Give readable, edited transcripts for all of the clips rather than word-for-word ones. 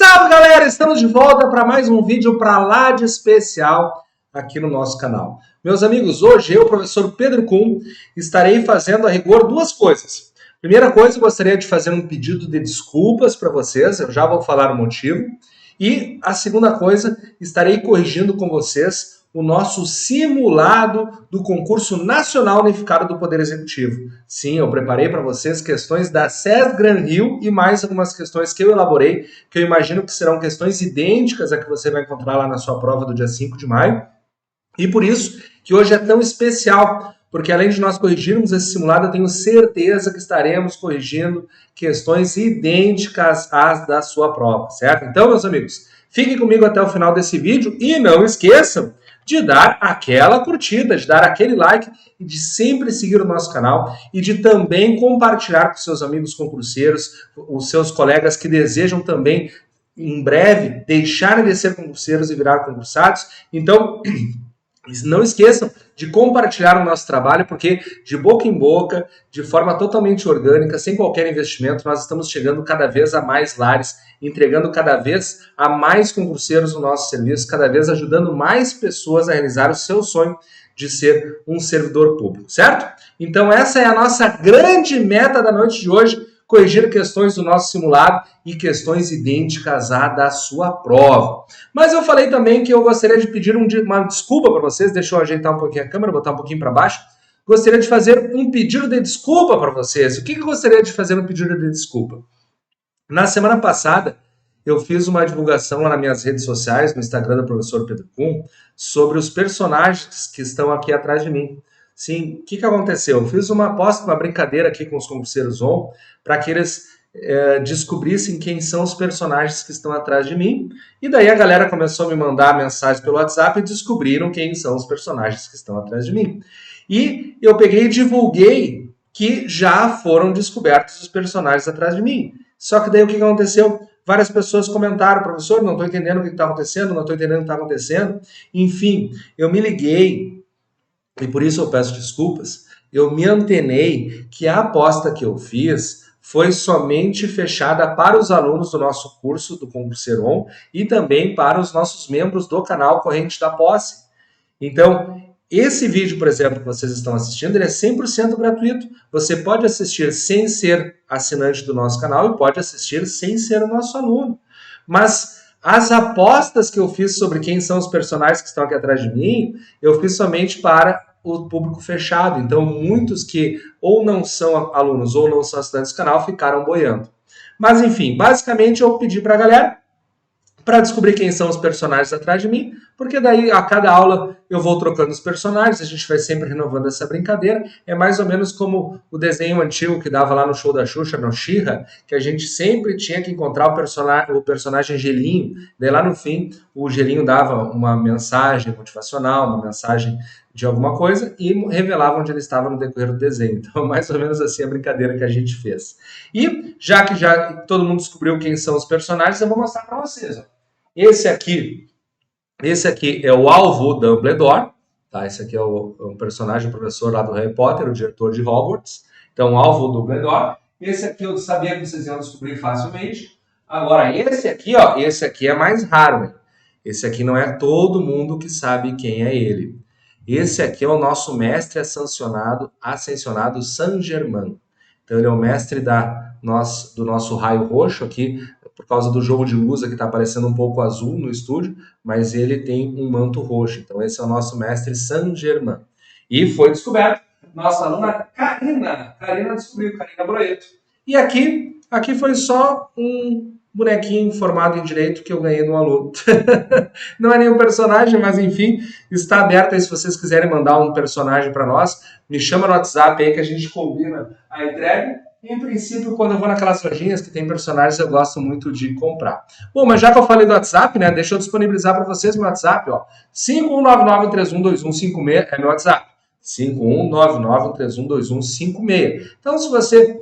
Salve, galera! Estamos de volta para mais um vídeo para lá de especial aqui no nosso canal. Meus amigos, hoje eu, professor Pedro Kuhn, estarei fazendo a rigor duas coisas. Primeira coisa, eu gostaria de fazer um pedido de desculpas para vocês, eu já vou falar o motivo. E a segunda coisa, estarei corrigindo com vocês o nosso simulado do concurso nacional unificado do Poder Executivo. Sim, eu preparei para vocês questões da SES Gran Rio e mais algumas questões que eu elaborei, que eu imagino que serão questões idênticas a que você vai encontrar lá na sua prova do dia 5 de maio. E por isso que hoje é tão especial, porque além de nós corrigirmos esse simulado, eu tenho certeza que estaremos corrigindo questões idênticas às da sua prova, certo? Então, meus amigos, fiquem comigo até o final desse vídeo e não esqueçam de dar aquela curtida, de dar aquele like e de sempre seguir o nosso canal e de também compartilhar com seus amigos concurseiros, os seus colegas que desejam também, em breve, deixarem de ser concurseiros e virar concursados. Então, não esqueçam de compartilhar o nosso trabalho, porque de boca em boca, de forma totalmente orgânica, sem qualquer investimento, nós estamos chegando cada vez a mais lares, entregando cada vez a mais concurseiros no nosso serviço, cada vez ajudando mais pessoas a realizar o seu sonho de ser um servidor público, certo? Então essa é a nossa grande meta da noite de hoje, corrigir questões do nosso simulado e questões idênticas à da sua prova. Mas eu falei também que eu gostaria de pedir uma desculpa para vocês, deixa eu ajeitar um pouquinho a câmera, botar um pouquinho para baixo. Gostaria de fazer um pedido de desculpa para vocês. O que eu gostaria de fazer no pedido de desculpa? Na semana passada, eu fiz uma divulgação lá nas minhas redes sociais, no Instagram do professor Pedro Kuhn, sobre os personagens que estão aqui atrás de mim. Sim, o que aconteceu? Eu fiz uma aposta, uma brincadeira aqui com os concurseiros ON, para que eles descobrissem quem são os personagens que estão atrás de mim. E daí a galera começou a me mandar mensagens pelo WhatsApp e descobriram quem são os personagens que estão atrás de mim. E eu peguei e divulguei que já foram descobertos os personagens atrás de mim. Só que daí o que aconteceu? Várias pessoas comentaram, professor, não estou entendendo o que está acontecendo, não estou entendendo o que está acontecendo. Enfim, eu me liguei, e por isso eu peço desculpas, eu me antenei que a aposta que eu fiz foi somente fechada para os alunos do nosso curso do Concurseiro ON e também para os nossos membros do canal Corrente da Posse. Então, esse vídeo, por exemplo, que vocês estão assistindo, ele é 100% gratuito. Você pode assistir sem ser assinante do nosso canal e pode assistir sem ser o nosso aluno. Mas as apostas que eu fiz sobre quem são os personagens que estão aqui atrás de mim, eu fiz somente para o público fechado. Então, muitos que ou não são alunos ou não são assinantes do canal ficaram boiando. Mas, enfim, basicamente eu pedi para a galera para descobrir quem são os personagens atrás de mim, porque daí a cada aula eu vou trocando os personagens, a gente vai sempre renovando essa brincadeira. É mais ou menos como o desenho antigo que dava lá no show da Xuxa, no She-Ra, que a gente sempre tinha que encontrar o personagem Gelinho, daí lá no fim o Gelinho dava uma mensagem motivacional, uma mensagem de alguma coisa e revelava onde ele estava no decorrer do desenho. Então, mais ou menos assim a brincadeira que a gente fez. E já que todo mundo descobriu quem são os personagens, eu vou mostrar para vocês. Esse aqui é o alvo Dumbledore, tá? Esse aqui é o personagem, o professor lá do Harry Potter, o diretor de Hogwarts. Então, o alvo Dumbledore. Esse aqui eu sabia que vocês iam descobrir facilmente. Agora, esse aqui é mais raro, hein? Esse aqui não é todo mundo que sabe quem é ele. Esse aqui é o nosso mestre ascensionado Saint-Germain. Então, ele é o mestre do nosso raio roxo aqui, por causa do jogo de luz aqui está aparecendo um pouco azul no estúdio, mas ele tem um manto roxo. Então esse é o nosso mestre Saint-Germain. E foi descoberto, nossa aluna Karina descobriu, Karina Broeto. E aqui foi só um bonequinho formado em direito que eu ganhei de um aluno. Não é nenhum personagem, mas enfim, está aberto aí se vocês quiserem mandar um personagem para nós. Me chama no WhatsApp aí que a gente combina a entrega. Em princípio, quando eu vou naquelas lojinhas que tem personagens, eu gosto muito de comprar. Bom, mas já que eu falei do WhatsApp, né, deixa eu disponibilizar para vocês meu WhatsApp, ó. 5199-312156 é meu WhatsApp. 5199-312156. Então, se você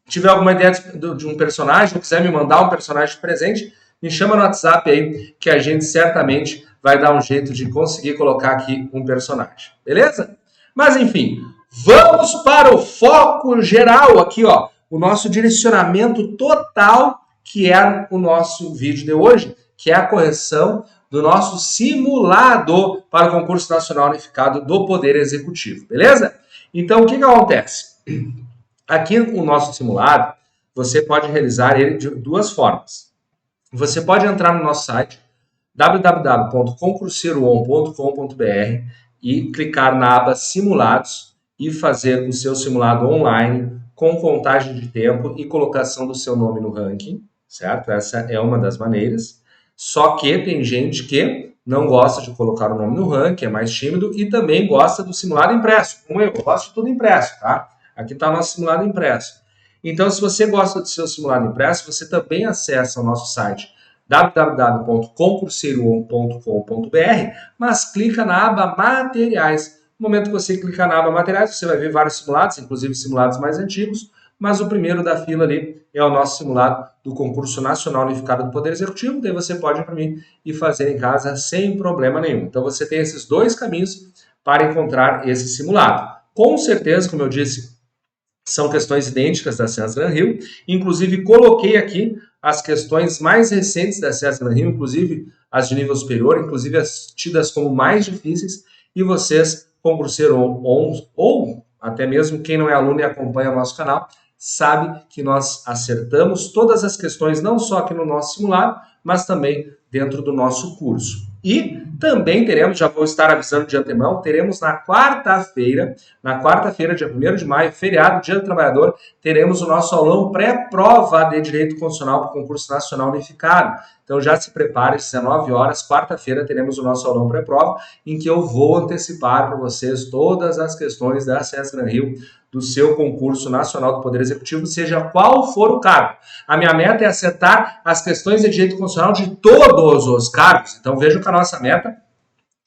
tiver alguma ideia de um personagem, ou quiser me mandar um personagem de presente, me chama no WhatsApp aí, que a gente certamente vai dar um jeito de conseguir colocar aqui um personagem. Beleza? Mas, enfim, vamos para o foco geral aqui, ó. O nosso direcionamento total que é o nosso vídeo de hoje, que é a correção do nosso simulado para o Concurso Nacional Unificado do Poder Executivo, beleza? Então, o que acontece? Aqui o nosso simulado, você pode realizar ele de duas formas. Você pode entrar no nosso site, www.concurseiroon.com.br, e clicar na aba Simulados e fazer o seu simulado online com contagem de tempo e colocação do seu nome no ranking, certo? Essa é uma das maneiras. Só que tem gente que não gosta de colocar o nome no ranking, é mais tímido e também gosta do simulado impresso, como eu gosto de tudo impresso, tá? Aqui está o nosso simulado impresso. Então, se você gosta do seu simulado impresso, você também acessa o nosso site www.concurseiroon.com.br, mas clica na aba Materiais. No momento que você clicar na aba Materiais, você vai ver vários simulados, inclusive simulados mais antigos, mas o primeiro da fila ali é o nosso simulado do Concurso Nacional Unificado do Poder Executivo, daí você pode imprimir e fazer em casa sem problema nenhum. Então você tem esses dois caminhos para encontrar esse simulado. Com certeza, como eu disse, são questões idênticas da SENS Gran Rio, inclusive coloquei aqui as questões mais recentes da SENS Gran Rio, inclusive as de nível superior, inclusive as tidas como mais difíceis, e vocês, concurseiros ou até mesmo quem não é aluno e acompanha o nosso canal, sabe que nós acertamos todas as questões, não só aqui no nosso simulado, mas também dentro do nosso curso. E também teremos, já vou estar avisando de antemão, teremos na quarta-feira, dia 1º de maio, feriado, Dia do Trabalhador, teremos o nosso aulão pré-prova de Direito Constitucional para o Concurso Nacional Unificado. Então já se prepare, às 19 horas, quarta-feira, teremos o nosso aulão pré-prova, em que eu vou antecipar para vocês todas as questões da SENS Gran Rio, do seu concurso nacional do Poder Executivo, seja qual for o cargo. A minha meta é acertar as questões de direito constitucional de todos os cargos. Então vejam que a nossa meta,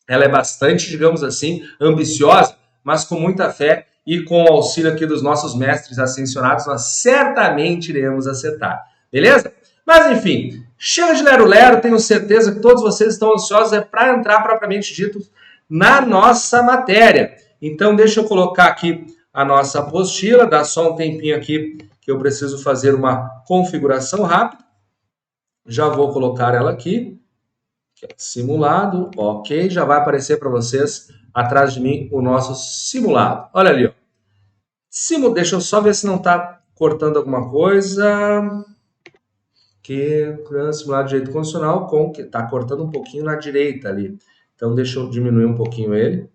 ela é bastante, digamos assim, ambiciosa, mas com muita fé e com o auxílio aqui dos nossos mestres ascensionados, nós certamente iremos acertar. Beleza? Mas enfim, chega de lero-lero, tenho certeza que todos vocês estão ansiosos para entrar propriamente dito na nossa matéria. Então deixa eu colocar aqui a nossa apostila, dá só um tempinho aqui que eu preciso fazer uma configuração rápida. Já vou colocar ela aqui. Simulado, ok. Já vai aparecer para vocês atrás de mim o nosso simulado. Olha ali, ó. Deixa eu só ver se não está cortando alguma coisa. Simulado de direito constitucional com que está cortando um pouquinho na direita ali. Então deixa eu diminuir um pouquinho ele.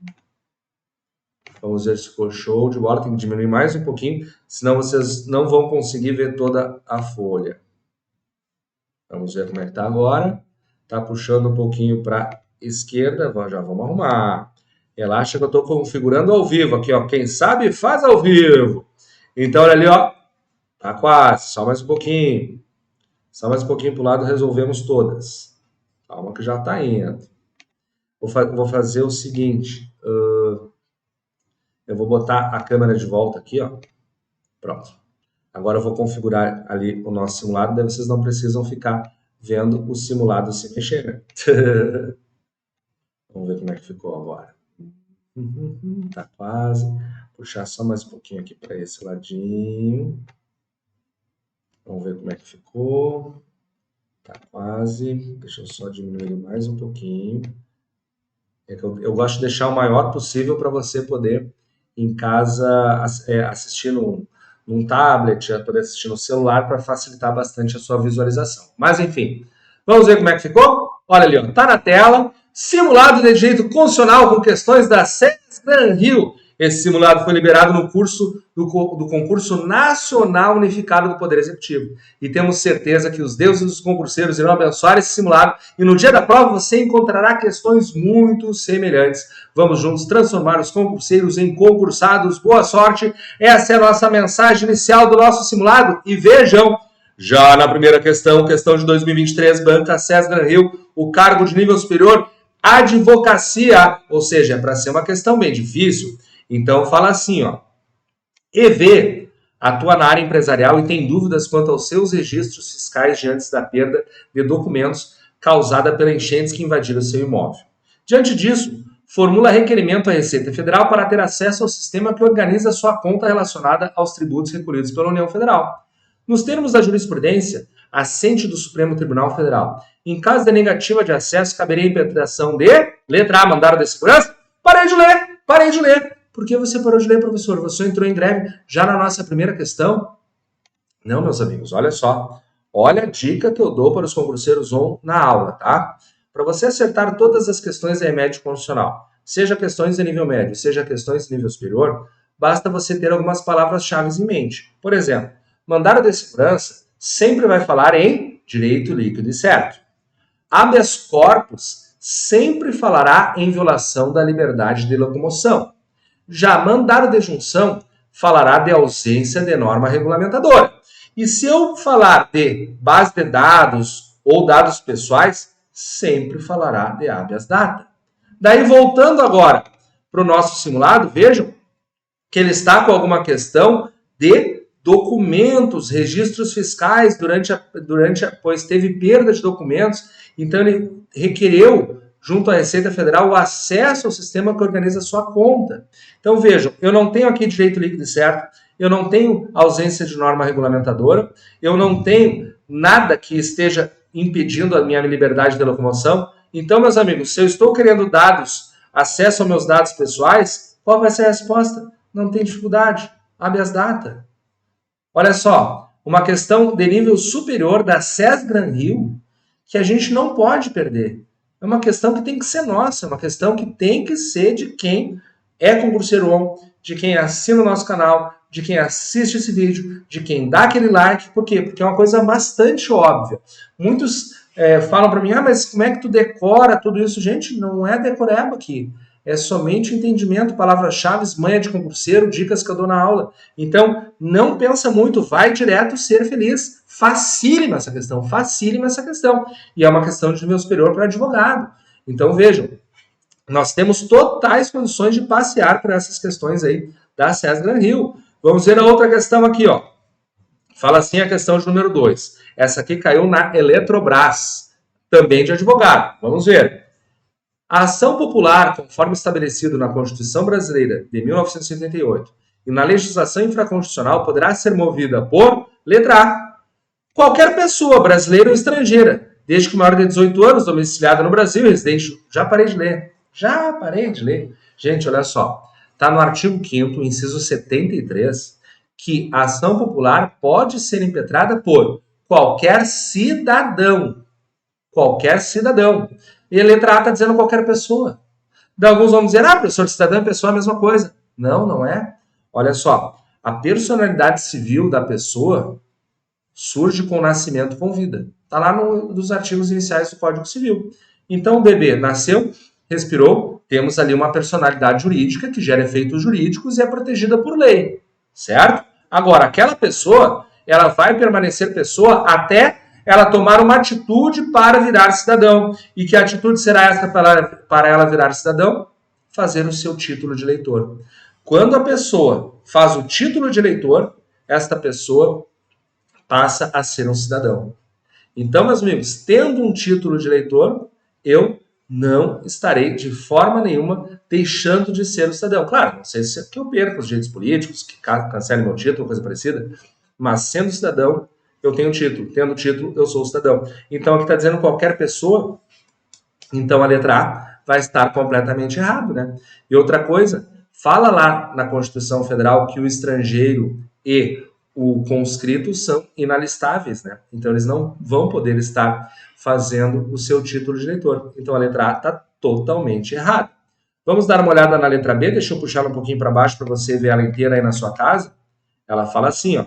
Vamos ver se ficou show de bola. Tem que diminuir mais um pouquinho, senão vocês não vão conseguir ver toda a folha. Vamos ver como é que está agora. Está puxando um pouquinho para a esquerda. Já vamos arrumar. Relaxa que eu estou configurando ao vivo aqui, ó. Quem sabe faz ao vivo. Então, olha ali, ó. Tá quase. Só mais um pouquinho. Só mais um pouquinho para o lado, resolvemos todas. Calma que já está indo. Vou fazer o seguinte. Eu vou botar a câmera de volta aqui, ó. Pronto. Agora eu vou configurar ali o nosso simulado, daí vocês não precisam ficar vendo o simulado se mexer. Vamos ver como é que ficou agora. Tá quase. Puxar só mais um pouquinho aqui para esse ladinho. Vamos ver como é que ficou. Tá quase. Deixa eu só diminuir mais um pouquinho. É que eu gosto de deixar o maior possível para você poder em casa assistir num tablet, poder assistir no celular para facilitar bastante a sua visualização. Mas enfim, vamos ver como é que ficou? Olha ali, ó, tá na tela, simulado de direito constitucional com questões da SENS Gran Rio. Esse simulado foi liberado no curso do Concurso Nacional Unificado do Poder Executivo. E temos certeza que os deuses dos concurseiros irão abençoar esse simulado e no dia da prova você encontrará questões muito semelhantes. Vamos juntos transformar os concurseiros em concursados. Boa sorte! Essa é a nossa mensagem inicial do nosso simulado. E vejam, já na primeira questão de 2023, Banca SENS Gran Rio, o cargo de nível superior, advocacia, ou seja, é para ser uma questão bem difícil. Então fala assim, ó, EV atua na área empresarial e tem dúvidas quanto aos seus registros fiscais diante da perda de documentos causada pelas enchentes que invadiram seu imóvel. Diante disso, formula requerimento à Receita Federal para ter acesso ao sistema que organiza sua conta relacionada aos tributos recolhidos pela União Federal. Nos termos da jurisprudência, assente do Supremo Tribunal Federal. Em caso de negativa de acesso, caberia a impetração de letra A, mandado de segurança. Parei de ler. Por que você parou de ler, professor? Você entrou em greve já na nossa primeira questão? Não, meus amigos, olha só. Olha a dica que eu dou para os concurseiros ON na aula, tá? Para você acertar todas as questões da EMED constitucional, seja questões de nível médio, seja questões de nível superior, basta você ter algumas palavras-chave em mente. Por exemplo, mandado de segurança sempre vai falar em direito líquido e certo. Habeas corpus sempre falará em violação da liberdade de locomoção. Já mandado de junção falará de ausência de norma regulamentadora. E se eu falar de base de dados ou dados pessoais, sempre falará de habeas data. Daí, voltando agora para o nosso simulado, vejam que ele está com alguma questão de documentos, registros fiscais pois teve perda de documentos, então ele requereu, junto à Receita Federal, o acesso ao sistema que organiza a sua conta. Então vejam, eu não tenho aqui direito líquido e certo, eu não tenho ausência de norma regulamentadora, eu não tenho nada que esteja impedindo a minha liberdade de locomoção. Então, meus amigos, se eu estou querendo dados, acesso aos meus dados pessoais, qual vai ser a resposta? Não tem dificuldade. Habeas data. Olha só, uma questão de nível superior da SES Gran Rio que a gente não pode perder. É uma questão que tem que ser nossa, é uma questão que tem que ser de quem é concurseiro ON, de quem assina o nosso canal, de quem assiste esse vídeo, de quem dá aquele like. Por quê? Porque é uma coisa bastante óbvia. Muitos falam para mim, mas como é que tu decora tudo isso? Gente, não é decoreba aqui. É somente entendimento, palavras-chave, manha de concurseiro, dicas que eu dou na aula. Então, não pensa muito, vai direto ser feliz. Facílima essa questão, facílima essa questão. E é uma questão de nível superior para advogado. Então, vejam, nós temos totais condições de passear por essas questões aí da SES Gran Rio. Vamos ver a outra questão aqui, ó. Fala assim a questão de número 2. Essa aqui caiu na Eletrobras, também de advogado. Vamos ver. A ação popular, conforme estabelecido na Constituição Brasileira de 1988 e na legislação infraconstitucional, poderá ser movida por, letra A, qualquer pessoa, brasileira ou estrangeira, desde que maior de 18 anos, domiciliada no Brasil e residente. Já parei de ler. Gente, olha só. Está no artigo 5º, inciso 73, que a ação popular pode ser impetrada por qualquer cidadão. Qualquer cidadão. E a letra A está dizendo qualquer pessoa. Daí alguns vão dizer, professor, cidadão e pessoa é a mesma coisa. Não, não é. Olha só, a personalidade civil da pessoa surge com o nascimento com vida. Está lá nos artigos iniciais do Código Civil. Então o bebê nasceu, respirou, temos ali uma personalidade jurídica que gera efeitos jurídicos e é protegida por lei, certo? Agora, aquela pessoa, ela vai permanecer pessoa até ela tomar uma atitude para virar cidadão. E que atitude será essa para ela virar cidadão? Fazer o seu título de eleitor. Quando a pessoa faz o título de eleitor, esta pessoa passa a ser um cidadão. Então, meus amigos, tendo um título de eleitor, eu não estarei de forma nenhuma deixando de ser um cidadão. Claro, não sei se é que eu perco os direitos políticos, que cancele meu título, coisa parecida, mas sendo cidadão, eu tenho título. Tendo título, eu sou cidadão. Então, aqui está dizendo qualquer pessoa, então a letra A vai estar completamente errado, né? E outra coisa, fala lá na Constituição Federal que o estrangeiro e o conscrito são inalistáveis, né? Então, eles não vão poder estar fazendo o seu título de eleitor. Então, a letra A está totalmente errada. Vamos dar uma olhada na letra B. Deixa eu puxar ela um pouquinho para baixo para você ver ela inteira aí na sua casa. Ela fala assim, ó.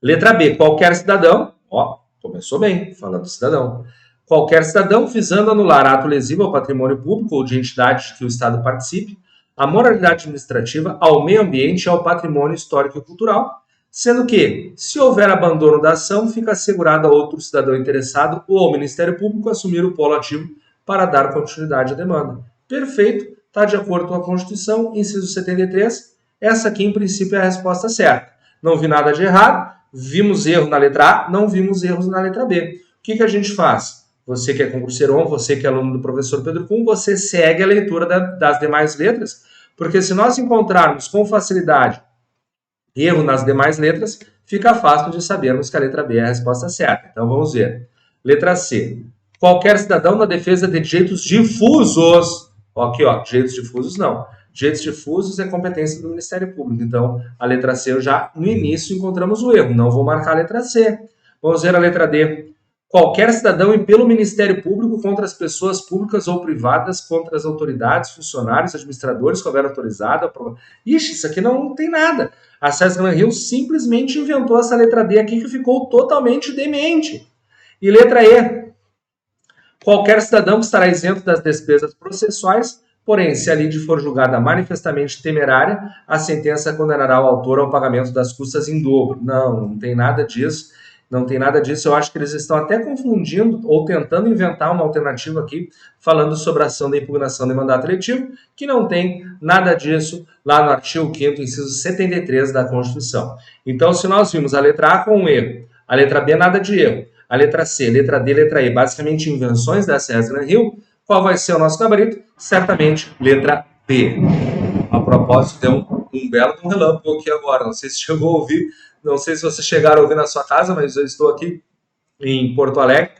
Letra B, qualquer cidadão, ó, começou bem, falando cidadão. Qualquer cidadão visando anular ato lesivo ao patrimônio público ou de entidade que o Estado participe, à moralidade administrativa, ao meio ambiente e ao patrimônio histórico e cultural, sendo que, se houver abandono da ação, fica assegurado a outro cidadão interessado ou ao Ministério Público assumir o polo ativo para dar continuidade à demanda. Perfeito, está de acordo com a Constituição, inciso 73. Essa aqui, em princípio, é a resposta certa. Não vi nada de errado, vimos erro na letra A, não vimos erros na letra B. O que a gente faz? Você que é concurseiro ON, você que é aluno do professor Pedro Kuhn, você segue a leitura das demais letras, porque se nós encontrarmos com facilidade erro nas demais letras, fica fácil de sabermos que a letra B é a resposta certa. Então vamos ver. Letra C. Qualquer cidadão na defesa de direitos difusos. Aqui, ó, direitos difusos não. Direitos difusos é competência do Ministério Público. Então, a letra C, já no início encontramos o erro. Não vou marcar a letra C. Vamos ver a letra D. Qualquer cidadão e pelo Ministério Público contra as pessoas públicas ou privadas, contra as autoridades, funcionários, administradores que houver autorizado. Ixi, isso aqui não tem nada. A César Granhill simplesmente inventou essa letra D aqui que ficou totalmente demente. E letra E. Qualquer cidadão que estará isento das despesas processuais, porém, se a lide for julgada manifestamente temerária, a sentença condenará o autor ao pagamento das custas em dobro. Não tem nada disso. Não tem nada disso. Eu acho que eles estão até confundindo ou tentando inventar uma alternativa aqui, falando sobre a ação da impugnação de mandato eletivo, que não tem nada disso lá no artigo 5º, inciso 73 da Constituição. Então, se nós vimos a letra A com um erro, a letra B nada de erro, a letra C, letra D, letra E, basicamente invenções da César Granhill, qual vai ser o nosso gabarito? Certamente, letra B. A propósito, deu um belo relâmpago aqui agora. Não sei se chegou a ouvir, não sei se vocês chegaram a ouvir na sua casa, mas eu estou aqui em Porto Alegre.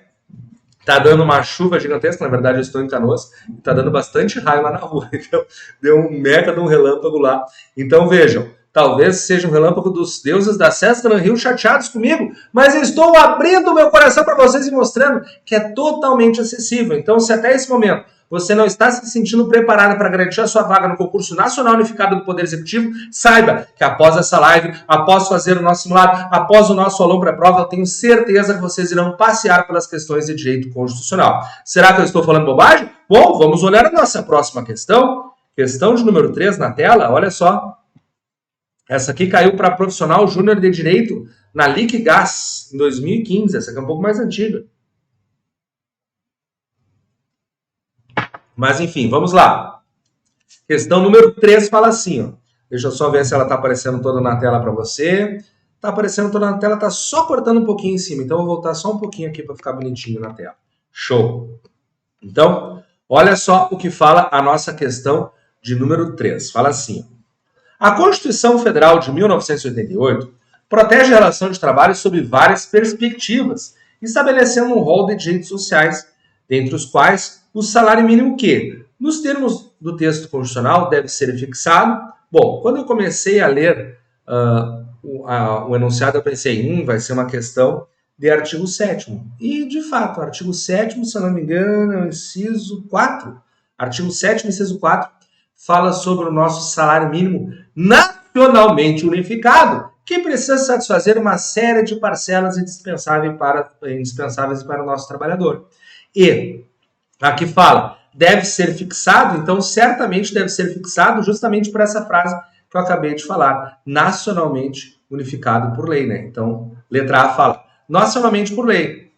Está dando uma chuva gigantesca, na verdade eu estou em Canoas, está dando bastante raio lá na rua. Então, deu um mega de um relâmpago lá. Então vejam, talvez seja um relâmpago dos deuses da César Granhill chateados comigo, mas eu estou abrindo meu coração para vocês e mostrando que é totalmente acessível. Então, se até esse momento você não está se sentindo preparado para garantir a sua vaga no concurso nacional unificado do Poder Executivo, saiba que após essa live, após fazer o nosso simulado, após o nosso aulão pré-prova, eu tenho certeza que vocês irão passear pelas questões de direito constitucional. Será que eu estou falando bobagem? Bom, vamos olhar a nossa próxima questão. Questão de número 3 na tela, olha só. Essa aqui caiu para profissional júnior de direito na Liquigás, em 2015. Essa aqui é um pouco mais antiga. Mas enfim, vamos lá. Questão número 3 fala assim, ó. Deixa eu só ver se ela está aparecendo toda na tela para você. Está aparecendo toda na tela, está só cortando um pouquinho em cima. Então eu vou voltar só um pouquinho aqui para ficar bonitinho na tela. Show! Então, olha só o que fala a nossa questão de número 3. Fala assim, ó. A Constituição Federal de 1988 protege a relação de trabalho sob várias perspectivas, estabelecendo um rol de direitos sociais, dentre os quais o salário mínimo que, nos termos do texto constitucional, deve ser fixado. Bom, quando eu comecei a ler o enunciado, eu pensei, vai ser uma questão de artigo 7º. E, de fato, o artigo 7º, se eu não me engano, é o inciso 4. Artigo 7º, inciso 4, fala sobre o nosso salário mínimo nacionalmente unificado, que precisa satisfazer uma série de parcelas indispensáveis para o nosso trabalhador. E aqui fala, deve ser fixado, então certamente deve ser fixado justamente por essa frase que eu acabei de falar, nacionalmente unificado por lei, né? Então, letra A fala, nacionalmente por lei.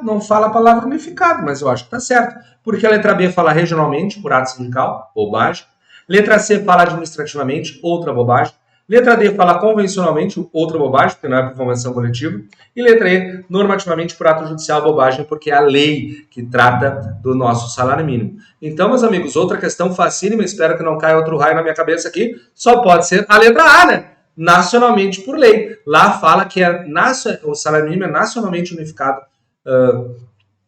Não fala a palavra unificado, mas eu acho que está certo, porque a letra B fala regionalmente, por ato sindical, bobagem. Letra C fala administrativamente, outra bobagem. Letra D fala convencionalmente, outra bobagem, porque não é por convenção coletiva. E letra E, normativamente por ato judicial, bobagem, porque é a lei que trata do nosso salário mínimo. Então, meus amigos, outra questão facílima, espero que não caia outro raio na minha cabeça aqui, só pode ser a letra A, né? Nacionalmente por lei. Lá fala que o salário mínimo é nacionalmente unificado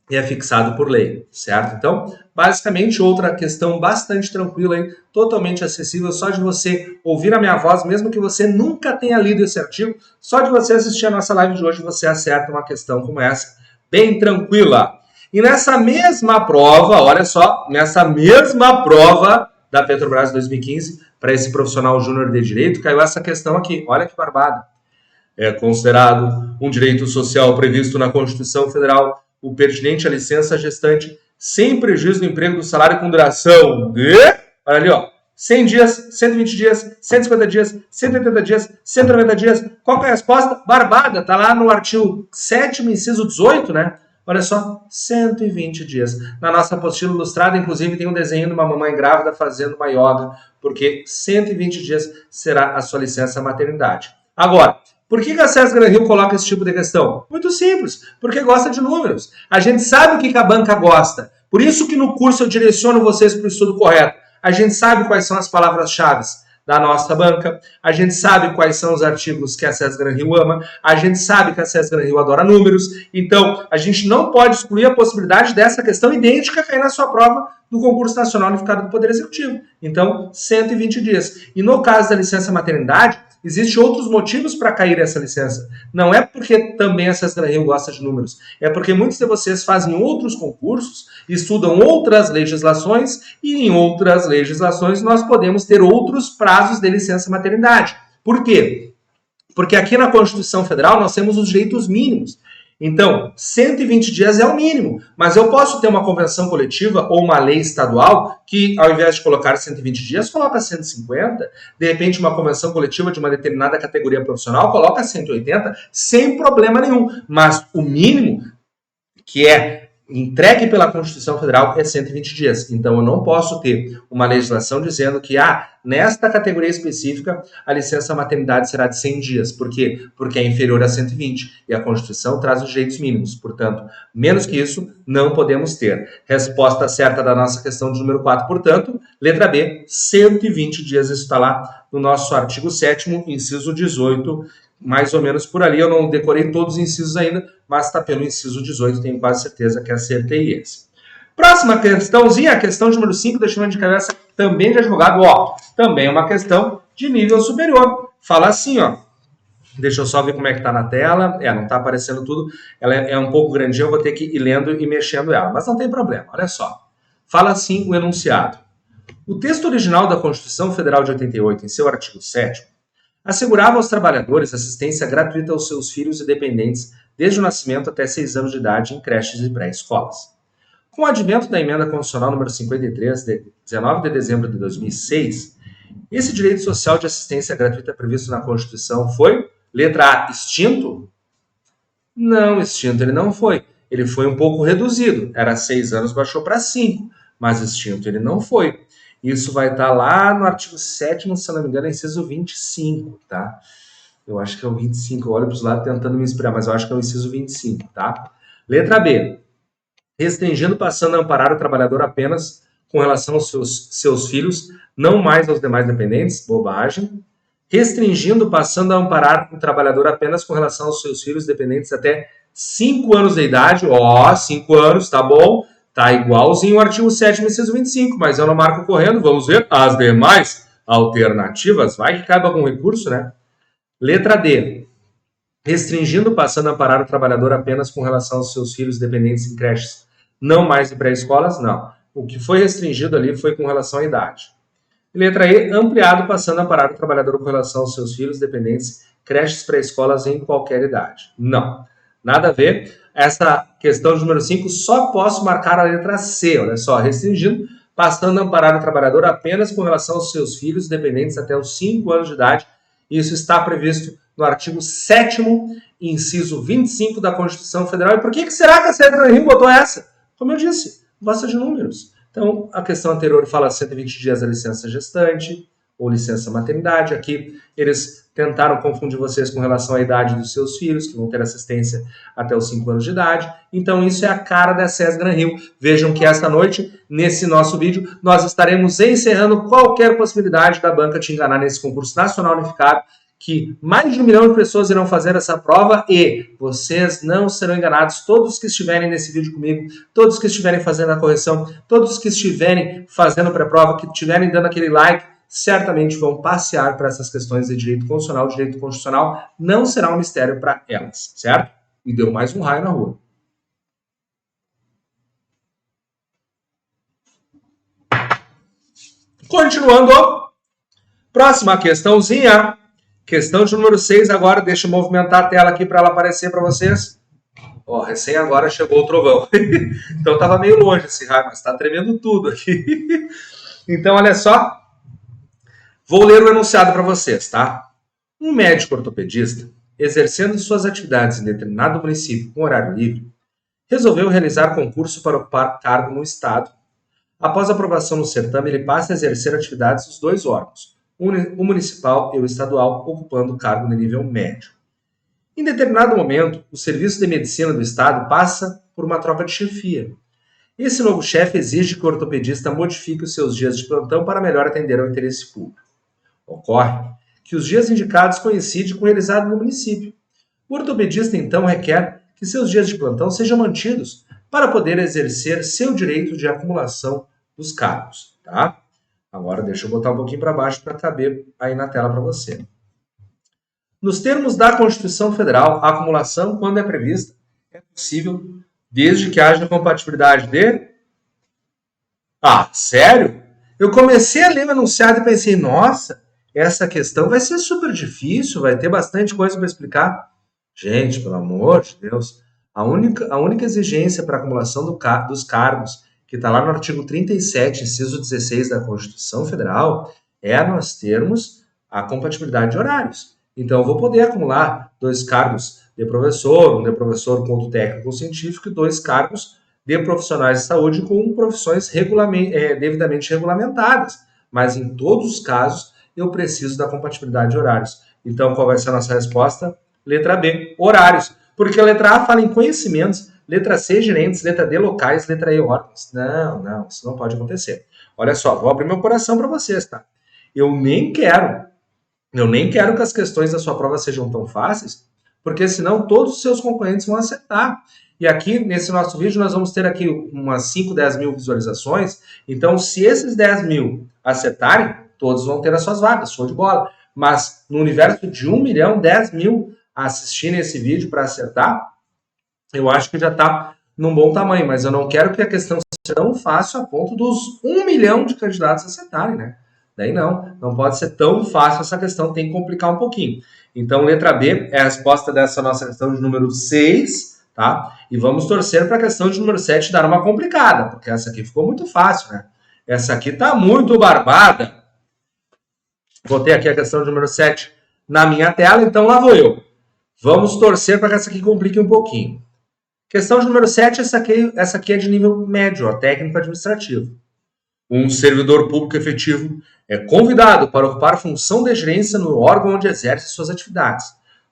e é fixado por lei, certo? Então, basicamente, outra questão bastante tranquila, hein? Totalmente acessível, só de você ouvir a minha voz, mesmo que você nunca tenha lido esse artigo, só de você assistir a nossa live de hoje, você acerta uma questão como essa, bem tranquila. E nessa mesma prova, olha só, nessa mesma prova da Petrobras 2015, para esse profissional júnior de direito, caiu essa questão aqui, olha que barbada. É considerado um direito social previsto na Constituição Federal o pertinente à licença gestante sem prejuízo do emprego do salário com duração de, olha ali, ó, 100 dias, 120 dias, 150 dias, 180 dias, 190 dias. Qual que é a resposta? Barbada, tá lá no artigo 7º, inciso 18, né? Olha só, 120 dias. Na nossa apostila ilustrada, inclusive, tem um desenho de uma mamãe grávida fazendo uma yoga, porque 120 dias será a sua licença maternidade. Agora, por que a César Granhill coloca esse tipo de questão? Muito simples, porque gosta de números. A gente sabe o que a banca gosta. Por isso que no curso eu direciono vocês para o estudo correto. A gente sabe quais são as palavras-chave. da nossa banca, a gente sabe quais são os artigos que a César Gran Rio ama, a gente sabe que a César Gran Rio adora números, então a gente não pode excluir a possibilidade dessa questão idêntica cair na sua prova do concurso nacional unificado do Poder Executivo. Então, 120 dias. E no caso da licença maternidade, existem outros motivos para cair essa licença. Não é porque também a César Gran Rio gosta de números, é porque muitos de vocês fazem outros concursos, estudam outras legislações e em outras legislações nós podemos ter outros prazos de licença maternidade. Por quê? Porque aqui na Constituição Federal nós temos os direitos mínimos. Então, 120 dias é o mínimo, mas eu posso ter uma convenção coletiva ou uma lei estadual que, ao invés de colocar 120 dias, coloca 150. De repente, uma convenção coletiva de uma determinada categoria profissional coloca 180, sem problema nenhum. Mas o mínimo, que é entregue pela Constituição Federal, é 120 dias. Então, eu não posso ter uma legislação dizendo que, nesta categoria específica, a licença maternidade será de 100 dias. Por quê? Porque é inferior a 120. E a Constituição traz os direitos mínimos. Portanto, menos que isso, não podemos ter. Resposta certa da nossa questão de número 4, portanto, letra B, 120 dias. Isso está lá no nosso artigo 7º, inciso 18, mais ou menos por ali. Eu não decorei todos os incisos ainda, mas está pelo inciso 18, tenho quase certeza que acertei esse. Próxima questãozinha, a questão de número 5, deixa eu de cabeça, também de advogado, também é uma questão de nível superior. Fala assim, deixa eu só ver como é que está na tela, não está aparecendo tudo, ela é um pouco grandinha, eu vou ter que ir lendo e mexendo ela, mas não tem problema, olha só. Fala assim o enunciado. O texto original da Constituição Federal de 88, em seu artigo 7º, assegurava aos trabalhadores assistência gratuita aos seus filhos e dependentes desde o nascimento até 6 anos de idade em creches e pré-escolas. Com o advento da emenda constitucional número 53, de 19 de dezembro de 2006, esse direito social de assistência gratuita previsto na Constituição foi, letra A, extinto? Não, extinto ele não foi. Ele foi um pouco reduzido. Era 6 anos, baixou para 5, mas extinto ele não foi. Isso vai estar lá no artigo 7º, se eu não me engano, é inciso 25, tá? Eu acho que é o 25, eu olho para os lados tentando me inspirar, mas eu acho que é o inciso 25, tá? Letra B. Restringindo, passando a amparar o trabalhador apenas com relação aos seus filhos, não mais aos demais dependentes, bobagem. Restringindo, passando a amparar o trabalhador apenas com relação aos seus filhos dependentes até 5 anos de idade, 5 anos, tá bom? Tá igualzinho o artigo 7º, inciso 25, mas eu não marco correndo, vamos ver as demais alternativas, vai que caiba algum recurso, né? Letra D. Restringindo, passando a amparar o trabalhador apenas com relação aos seus filhos dependentes em creches, não mais em pré-escolas, não. O que foi restringido ali foi com relação à idade. Letra E. Ampliado, passando a amparar o trabalhador com relação aos seus filhos dependentes, creches, pré-escolas em qualquer idade. Não. Nada a ver. Essa questão de número 5, só posso marcar a letra C, olha só, restringindo, passando a amparar o trabalhador apenas com relação aos seus filhos dependentes até os 5 anos de idade. Isso está previsto no artigo 7º, inciso 25 da Constituição Federal. E por que será que a César Gran Rio botou essa? Como eu disse, gosta de números. Então, a questão anterior fala 120 dias da licença gestante ou licença maternidade. Aqui, eles tentaram confundir vocês com relação à idade dos seus filhos, que vão ter assistência até os 5 anos de idade. Então, isso é a cara da César Gran Rio. Vejam que esta noite, nesse nosso vídeo, nós estaremos encerrando qualquer possibilidade da banca te enganar nesse concurso nacional unificado, que mais de 1 milhão de pessoas irão fazer essa prova e vocês não serão enganados. Todos que estiverem nesse vídeo comigo, todos que estiverem fazendo a correção, todos que estiverem fazendo pré-prova, que estiverem dando aquele like, certamente vão passear para essas questões de direito constitucional. Direito constitucional não será um mistério para elas, certo? E deu mais um raio na rua. Continuando, próxima questãozinha. Questão de número 6 agora, deixa eu movimentar a tela aqui para ela aparecer para vocês. Recém agora chegou o trovão. Então estava meio longe esse raio, mas está tremendo tudo aqui. Então, olha só. Vou ler o enunciado para vocês, tá? Um médico ortopedista, exercendo suas atividades em determinado município com horário livre, resolveu realizar concurso para ocupar cargo no Estado. Após aprovação no certame, ele passa a exercer atividades nos 2 órgãos, o municipal e o estadual, ocupando o cargo de nível médio. Em determinado momento, o Serviço de Medicina do Estado passa por uma troca de chefia. Esse novo chefe exige que o ortopedista modifique os seus dias de plantão para melhor atender ao interesse público. Ocorre que os dias indicados coincidem com o realizado no município. O ortopedista, então, requer que seus dias de plantão sejam mantidos para poder exercer seu direito de acumulação dos cargos, tá? Agora deixa eu botar um pouquinho para baixo para caber aí na tela para você. Nos termos da Constituição Federal, a acumulação, quando é prevista, é possível desde que haja compatibilidade de... Ah, sério? Eu comecei a ler o enunciado e pensei, nossa, essa questão vai ser super difícil, vai ter bastante coisa para explicar. Gente, pelo amor de Deus, a única exigência para acumulação dos cargos, que está lá no artigo 37, inciso 16 da Constituição Federal, é nós termos a compatibilidade de horários. Então, eu vou poder acumular 2 cargos de professor, um de professor com outro técnico científico e 2 cargos de profissionais de saúde com profissões devidamente regulamentadas. Mas, em todos os casos, eu preciso da compatibilidade de horários. Então, qual vai ser a nossa resposta? Letra B, horários. Porque a letra A fala em conhecimentos, letra C, gerentes, letra D, locais, letra E, órgãos. Não, isso não pode acontecer. Olha só, vou abrir meu coração para vocês, tá? Eu nem quero que as questões da sua prova sejam tão fáceis, porque senão todos os seus concorrentes vão acertar. E aqui, nesse nosso vídeo, nós vamos ter aqui umas 5, 10 mil visualizações. Então, se esses 10 mil acertarem, todos vão ter as suas vagas, show de bola. Mas no universo de 1 milhão, 10 mil assistirem esse vídeo para acertar, eu acho que já está num bom tamanho. Mas eu não quero que a questão seja tão fácil a ponto dos 1 milhão de candidatos acertarem, né? Daí não pode ser tão fácil essa questão, tem que complicar um pouquinho. Então, letra B é a resposta dessa nossa questão de número 6, tá? E vamos torcer para a questão de número 7 dar uma complicada, porque essa aqui ficou muito fácil, né? Essa aqui tá muito barbada. Botei aqui a questão de número 7 na minha tela, então lá vou eu. Vamos torcer para que essa aqui complique um pouquinho. Questão de número 7, essa aqui é de nível médio, ó, técnico administrativo. Um servidor público efetivo é convidado para ocupar função de gerência no órgão onde exerce suas atividades.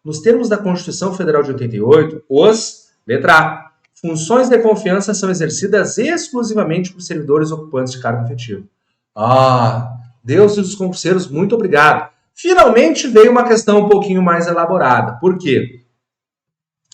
Nos termos da Constituição Federal de 88, letra A, funções de confiança são exercidas exclusivamente por servidores ocupantes de cargo efetivo. Ah, Deus e os concurseiros, muito obrigado. Finalmente veio uma questão um pouquinho mais elaborada. Por quê?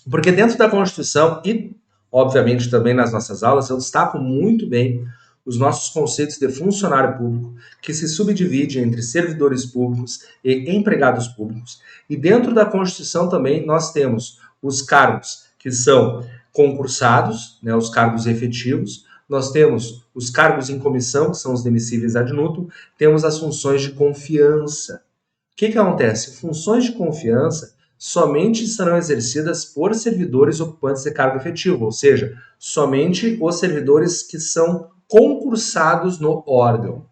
Porque dentro da Constituição e, obviamente, também nas nossas aulas, eu destaco muito bem os nossos conceitos de funcionário público, que se subdivide entre servidores públicos e empregados públicos. E dentro da Constituição também nós temos os cargos que são concursados, né, os cargos efetivos, nós temos os cargos em comissão, que são os demissíveis ad nutum, temos as funções de confiança. O que acontece? Funções de confiança somente serão exercidas por servidores ocupantes de cargo efetivo, ou seja, somente os servidores que são concursados no órgão.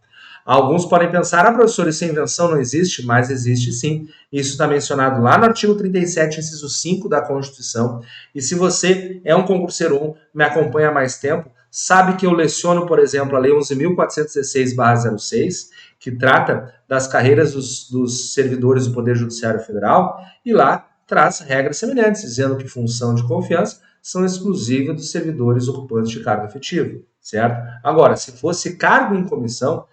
Alguns podem pensar, professor, essa invenção não existe, mas existe sim. Isso está mencionado lá no artigo 37, inciso 5 da Constituição. E se você é um concurseiro 1, me acompanha há mais tempo, sabe que eu leciono, por exemplo, a Lei 11.416/06, que trata das carreiras dos servidores do Poder Judiciário Federal, e lá traz regras semelhantes, dizendo que função de confiança são exclusivas dos servidores ocupantes de cargo efetivo, certo? Agora, se fosse cargo em comissão,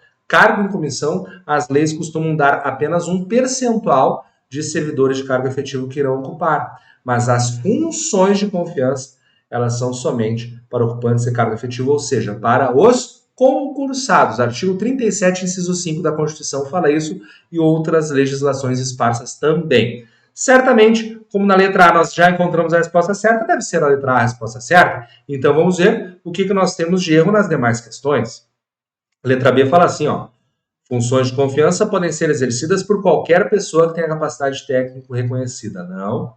as leis costumam dar apenas um percentual de servidores de cargo efetivo que irão ocupar, mas as funções de confiança, elas são somente para ocupantes de cargo efetivo, ou seja, para os concursados. Artigo 37, inciso 5 da Constituição fala isso e outras legislações esparsas também. Certamente, como na letra A nós já encontramos a resposta certa, deve ser a letra A a resposta certa. Então vamos ver o que nós temos de erro nas demais questões. A letra B fala assim, ó, funções de confiança podem ser exercidas por qualquer pessoa que tenha capacidade técnica reconhecida. Não.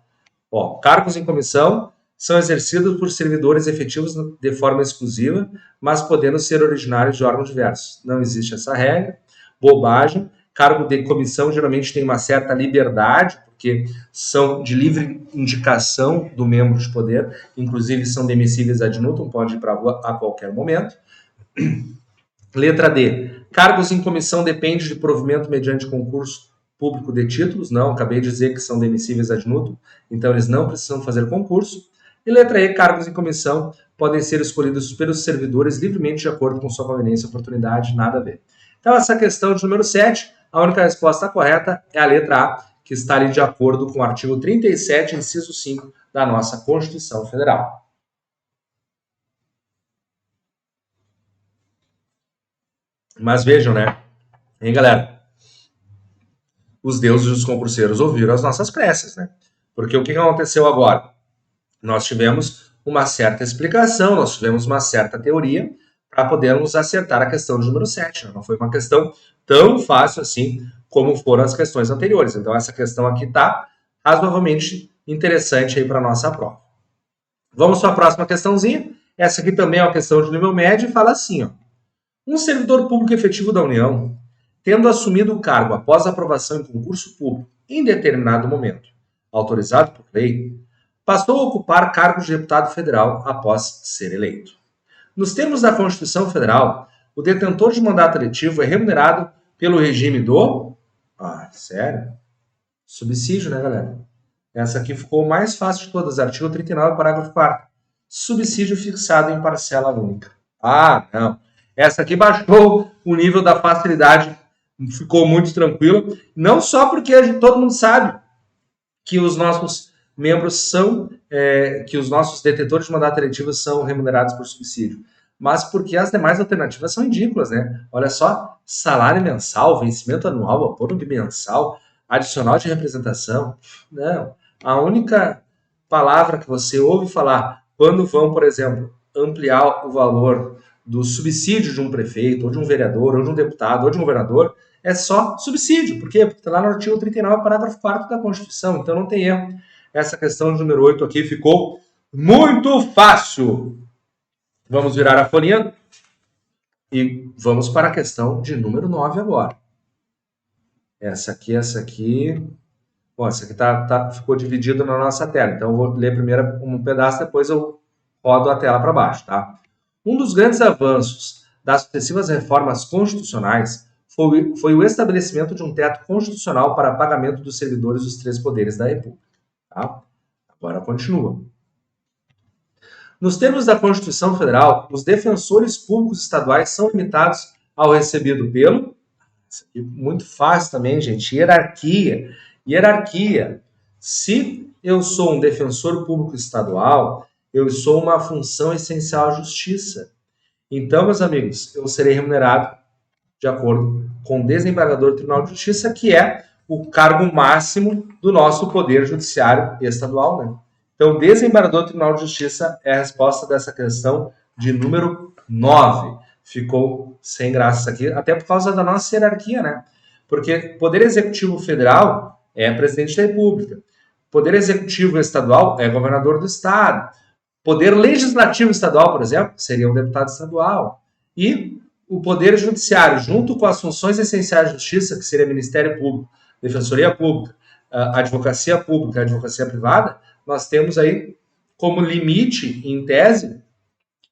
Ó, cargos em comissão são exercidos por servidores efetivos de forma exclusiva, mas podendo ser originários de órgãos diversos. Não existe essa regra. Bobagem. Cargo de comissão geralmente tem uma certa liberdade, porque são de livre indicação do membro de poder, inclusive são demissíveis ad nutum, pode ir para a rua a qualquer momento. Letra D. Cargos em comissão dependem de provimento mediante concurso público de títulos. Não, acabei de dizer que são demissíveis ad nutum, então eles não precisam fazer concurso. E letra E. Cargos em comissão podem ser escolhidos pelos servidores livremente de acordo com sua conveniência e oportunidade, nada a ver. Então, essa questão de número 7, A única resposta correta é a letra A, que está ali de acordo com o artigo 37, inciso 5 da nossa Constituição Federal. Mas vejam, né? Hein, galera? Os deuses e os concurseiros ouviram as nossas preces, né? Porque o que aconteceu agora? Nós tivemos uma certa explicação, nós tivemos uma certa teoria para podermos acertar a questão de número 7. Né? Não foi uma questão tão fácil assim como foram as questões anteriores. Então, essa questão aqui está razoavelmente interessante aí para a nossa prova. Vamos para a próxima questãozinha. Essa aqui também é uma questão de nível médio e fala assim, ó. Um servidor público efetivo da União, tendo assumido o cargo após aprovação em concurso público em determinado momento, autorizado por lei, passou a ocupar cargo de deputado federal após ser eleito. Nos termos da Constituição Federal, o detentor de mandato eletivo é remunerado pelo regime do... Ah, sério? Subsídio, né, galera? Essa aqui ficou o mais fácil de todas, artigo 39, parágrafo 4º. Subsídio fixado em parcela única. Ah, não. Essa aqui baixou o nível da facilidade, ficou muito tranquilo. Não só porque todo mundo sabe que os nossos membros são, que os nossos detentores de mandato eletivo são remunerados por subsídio, mas porque as demais alternativas são ridículas, né? Olha só, salário mensal, vencimento anual, abono bimensal, adicional de representação. Não. A única palavra que você ouve falar quando vão, por exemplo, ampliar o valor do subsídio de um prefeito, ou de um vereador, ou de um deputado, ou de um governador, é só subsídio. Por quê? Porque está lá no artigo 39, parágrafo 4º da Constituição. Então não tem erro. Essa questão de número 8 aqui ficou muito fácil. Vamos virar a folhinha e vamos para a questão de número 9 agora. Essa aqui... Bom, essa aqui ficou dividida na nossa tela. Então eu vou ler primeiro um pedaço, depois eu rodo a tela para baixo, tá? Um dos grandes avanços das sucessivas reformas constitucionais foi o estabelecimento de um teto constitucional para pagamento dos servidores dos 3 poderes da República. Tá? Agora continua. Nos termos da Constituição Federal, os defensores públicos estaduais são limitados ao recebido pelo... Isso aqui é muito fácil também, gente. Hierarquia. Hierarquia. Se eu sou um defensor público estadual, eu sou uma função essencial à justiça. Então, meus amigos, eu serei remunerado de acordo com o desembargador do Tribunal de Justiça, que é o cargo máximo do nosso Poder Judiciário estadual, né? Então, desembargador do Tribunal de Justiça é a resposta dessa questão de número 9. Ficou sem graça isso aqui, até por causa da nossa hierarquia, né? Porque Poder Executivo Federal é presidente da República. Poder Executivo Estadual é governador do Estado. Poder Legislativo Estadual, por exemplo, seria um deputado estadual. E o Poder Judiciário, junto com as funções essenciais de justiça, que seria Ministério Público, Defensoria Pública, Advocacia Pública e Advocacia Privada, nós temos aí como limite, em tese,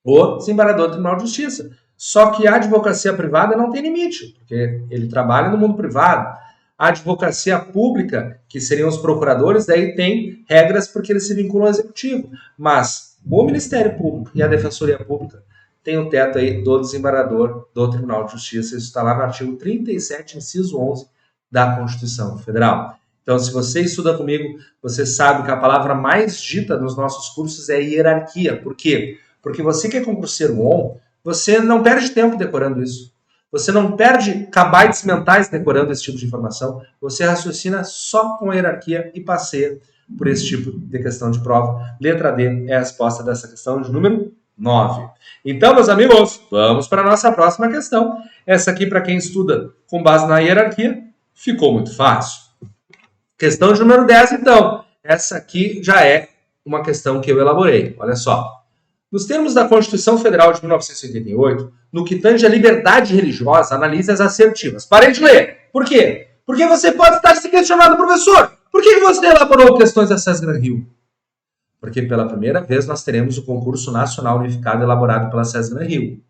o desembargador do Tribunal de Justiça. Só que a advocacia privada não tem limite, porque ele trabalha no mundo privado. A advocacia pública, que seriam os procuradores, daí tem regras porque eles se vinculam ao executivo. Mas o Ministério Público e a Defensoria Pública tem o teto aí do desembargador do Tribunal de Justiça. Isso está lá no artigo 37, inciso 11 da Constituição Federal. Então, se você estuda comigo, você sabe que a palavra mais dita nos nossos cursos é hierarquia. Por quê? Porque você que é concurseiro on, você não perde tempo decorando isso. Você não perde kbytes mentais decorando esse tipo de informação. Você raciocina só com a hierarquia e passeia por esse tipo de questão de prova. Letra D é a resposta dessa questão de número 9. Então, meus amigos, vamos para a nossa próxima questão. Essa aqui, para quem estuda com base na hierarquia, ficou muito fácil. Questão de número 10, então. Essa aqui já é uma questão que eu elaborei. Olha só. Nos termos da Constituição Federal de 1988, no que tange à liberdade religiosa, analise as assertivas. Parei de ler. Por quê? Porque você pode estar se questionando, professor, por que você elaborou questões da SESGRAN-Rio? Porque pela primeira vez nós teremos o concurso nacional unificado elaborado pela SESGRAN-Rio.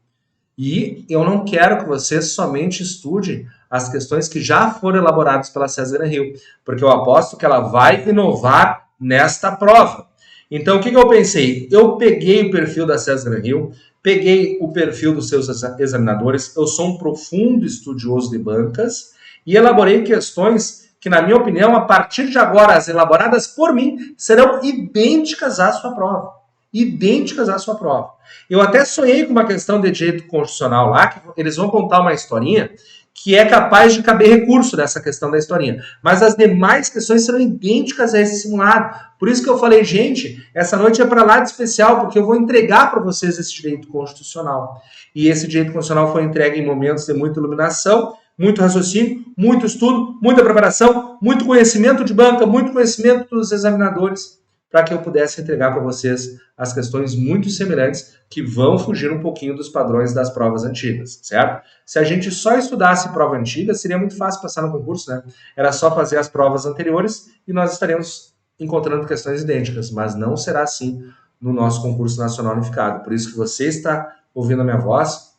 E eu não quero que você somente estude as questões que já foram elaboradas pela SESGRAN-Rio, porque eu aposto que ela vai inovar nesta prova. Então, o que eu pensei? Eu peguei o perfil da SESGRAN-Rio, peguei o perfil dos seus examinadores, eu sou um profundo estudioso de bancas, e elaborei questões que, na minha opinião, a partir de agora, as elaboradas por mim, serão idênticas à sua prova. Idênticas à sua prova. Eu até sonhei com uma questão de direito constitucional lá, que eles vão contar uma historinha que é capaz de caber recurso dessa questão da historinha. Mas as demais questões serão idênticas a esse simulado. Por isso que eu falei, gente, essa noite é para lá de especial, porque eu vou entregar para vocês esse direito constitucional. E esse direito constitucional foi entregue em momentos de muita iluminação, muito raciocínio, muito estudo, muita preparação, muito conhecimento de banca, muito conhecimento dos examinadores, para que eu pudesse entregar para vocês as questões muito semelhantes que vão fugir um pouquinho dos padrões das provas antigas, certo? Se a gente só estudasse prova antiga, seria muito fácil passar no concurso, né? Era só fazer as provas anteriores e nós estaremos encontrando questões idênticas, mas não será assim no nosso concurso nacional unificado. Por isso que você está ouvindo a minha voz,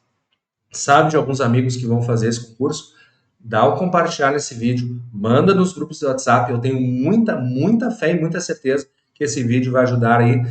sabe de alguns amigos que vão fazer esse concurso, dá o compartilhar nesse vídeo, manda nos grupos do WhatsApp, eu tenho muita fé e muita certeza que esse vídeo vai ajudar aí,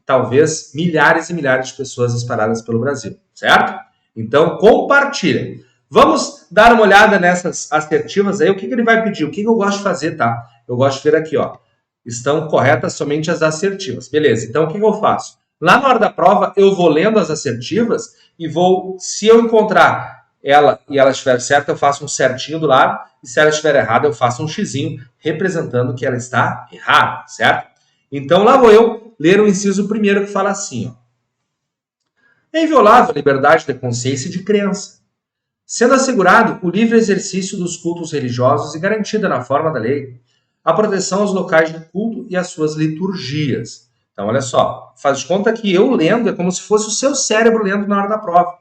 talvez, milhares e milhares de pessoas espalhadas pelo Brasil, certo? Então, compartilha. Vamos dar uma olhada nessas assertivas aí, o que ele vai pedir, o que eu gosto de fazer, tá? Eu gosto de ver aqui, ó, estão corretas somente as assertivas, beleza? Então, o que eu faço? Lá na hora da prova, eu vou lendo as assertivas e vou, se eu encontrar ela e ela estiver certa, eu faço um certinho do lado, e se ela estiver errada, eu faço um xizinho, representando que ela está errada, certo? Então, lá vou eu ler o inciso primeiro que fala assim, ó. É inviolável a liberdade de consciência e de crença, sendo assegurado o livre exercício dos cultos religiosos e garantida na forma da lei a proteção aos locais de culto e às suas liturgias. Então, olha só, faz de conta que eu lendo é como se fosse o seu cérebro lendo na hora da prova.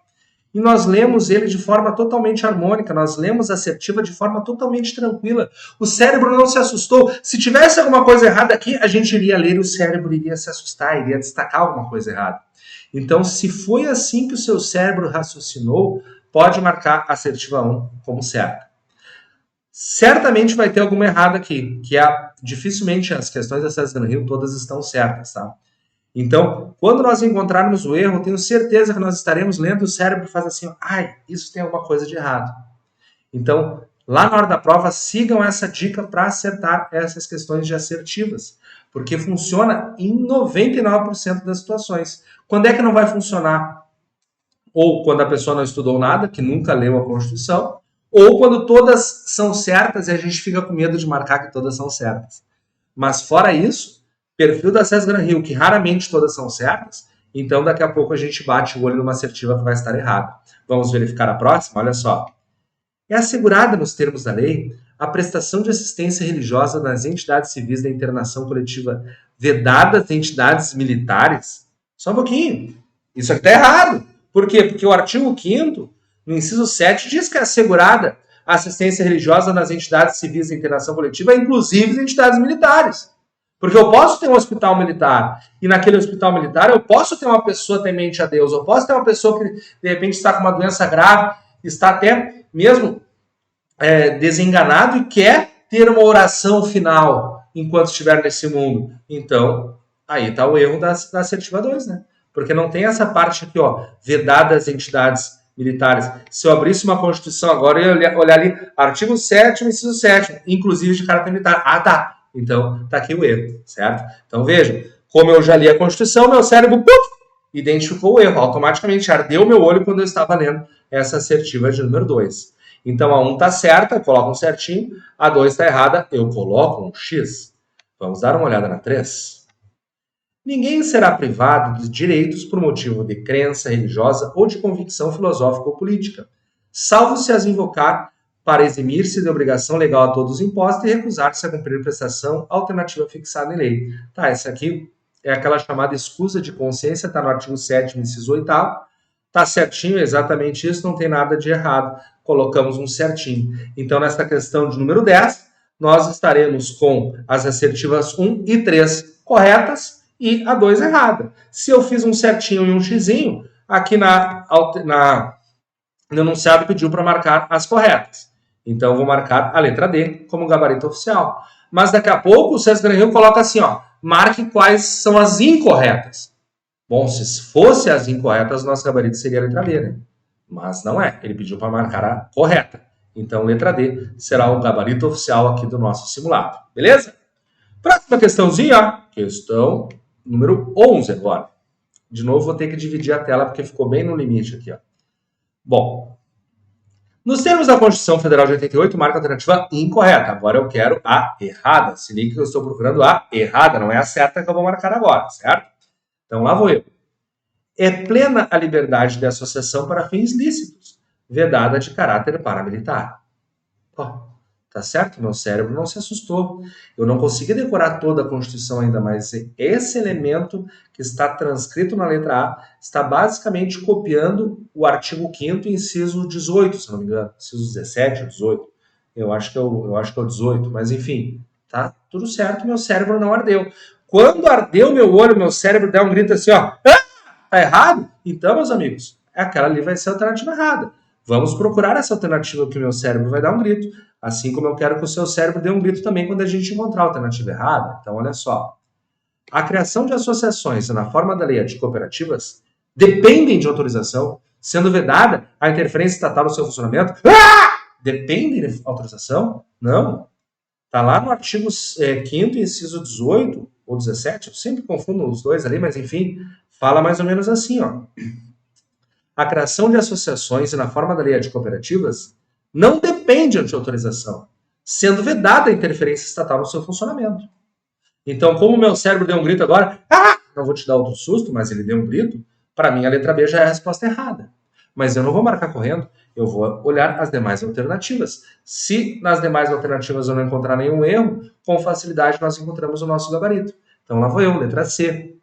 E nós lemos ele de forma totalmente harmônica, nós lemos a assertiva de forma totalmente tranquila. O cérebro não se assustou. Se tivesse alguma coisa errada aqui, a gente iria ler e o cérebro iria se assustar, iria destacar alguma coisa errada. Então, se foi assim que o seu cérebro raciocinou, pode marcar a assertiva 1 como certa. Certamente vai ter alguma errada aqui, que dificilmente as questões da César Gran Rio todas estão certas, tá? Então, quando nós encontrarmos o erro, tenho certeza que nós estaremos lendo e o cérebro faz assim, ai, isso tem alguma coisa de errado. Então, lá na hora da prova, sigam essa dica para acertar essas questões de assertivas, porque funciona em 99% das situações. Quando é que não vai funcionar? Ou quando a pessoa não estudou nada, que nunca leu a Constituição, ou quando todas são certas e a gente fica com medo de marcar que todas são certas. Mas fora isso, perfil da César Gran Rio, que raramente todas são certas, então daqui a pouco a gente bate o olho numa assertiva que vai estar errada. Vamos verificar a próxima? Olha só. É assegurada nos termos da lei a prestação de assistência religiosa nas entidades civis da internação coletiva vedadas entidades militares? Só um pouquinho. Isso aqui está errado. Por quê? Porque o artigo 5º, no inciso 7, diz que é assegurada a assistência religiosa nas entidades civis da internação coletiva, inclusive as entidades militares. Porque eu posso ter um hospital militar, e naquele hospital militar eu posso ter uma pessoa temente a Deus, eu posso ter uma pessoa que de repente está com uma doença grave, está até mesmo desenganado e quer ter uma oração final enquanto estiver nesse mundo. Então, aí está o erro da assertiva 2, né? Porque não tem essa parte aqui, ó, vedadas entidades militares. Se eu abrisse uma Constituição agora, eu ia olhar ali, artigo 7º, inciso 7º, inclusive de caráter militar. Ah, tá. Então, está aqui o erro, certo? Então, vejam, como eu já li a Constituição, meu cérebro identificou o erro. Automaticamente ardeu meu olho quando eu estava lendo essa assertiva de número 2. Então, a 1 está certa, eu coloco um certinho. A 2 está errada, eu coloco um X. Vamos dar uma olhada na 3. Ninguém será privado de direitos por motivo de crença religiosa ou de convicção filosófica ou política, salvo se as invocar para eximir-se de obrigação legal a todos imposta e recusar-se a cumprir prestação alternativa fixada em lei. Tá, essa aqui é aquela chamada escusa de consciência, está no artigo 7º, inciso 8º. Tá certinho, exatamente isso, não tem nada de errado. Colocamos um certinho. Então, nessa questão de número 10, nós estaremos com as assertivas 1 e 3 corretas e a 2 errada. Se eu fiz um certinho e um xizinho, aqui no enunciado pediu para marcar as corretas. Então, eu vou marcar a letra D como gabarito oficial. Mas daqui a pouco o César Gran Rio coloca assim, ó, marque quais são as incorretas. Bom, se fosse as incorretas, nosso gabarito seria a letra B, né? Mas não é. Ele pediu para marcar a correta. Então, letra D será o gabarito oficial aqui do nosso simulado. Beleza? Próxima questãozinha, questão número 11 agora. De novo, vou ter que dividir a tela porque ficou bem no limite aqui. Ó. Bom, nos termos da Constituição Federal de 88, marca a alternativa incorreta. Agora eu quero a errada. Se liga que eu estou procurando a errada, não é a certa que eu vou marcar agora, certo? Então lá vou eu. É plena a liberdade de associação para fins lícitos, vedada de caráter paramilitar. Oh, tá certo? Meu cérebro não se assustou. Eu não consegui decorar toda a Constituição ainda, mas esse elemento que está transcrito na letra A está basicamente copiando o artigo 5º, inciso 18, se não me engano. Inciso 17 ou 18. Eu acho que é o 18, mas enfim, tá tudo certo, meu cérebro não ardeu. Quando ardeu meu olho, meu cérebro deu um grito assim, ó, tá errado? Então, meus amigos, aquela ali vai ser a alternativa errada. Vamos procurar essa alternativa que o meu cérebro vai dar um grito, assim como eu quero que o seu cérebro dê um grito também quando a gente encontrar a alternativa errada. Então, olha só. A criação de associações na forma da lei de cooperativas dependem de autorização, sendo vedada a interferência estatal no seu funcionamento. Dependem de autorização? Não. Está lá no artigo 5º, inciso 18 ou 17, eu sempre confundo os dois ali, mas enfim, fala mais ou menos assim, ó. A criação de associações na forma da lei de cooperativas não depende de autorização, sendo vedada a interferência estatal no seu funcionamento. Então, como o meu cérebro deu um grito agora, não vou te dar outro susto, mas ele deu um grito, para mim a letra B já é a resposta errada. Mas eu não vou marcar correndo, eu vou olhar as demais alternativas. Se nas demais alternativas eu não encontrar nenhum erro, com facilidade nós encontramos o nosso gabarito. Então lá vou eu, letra C.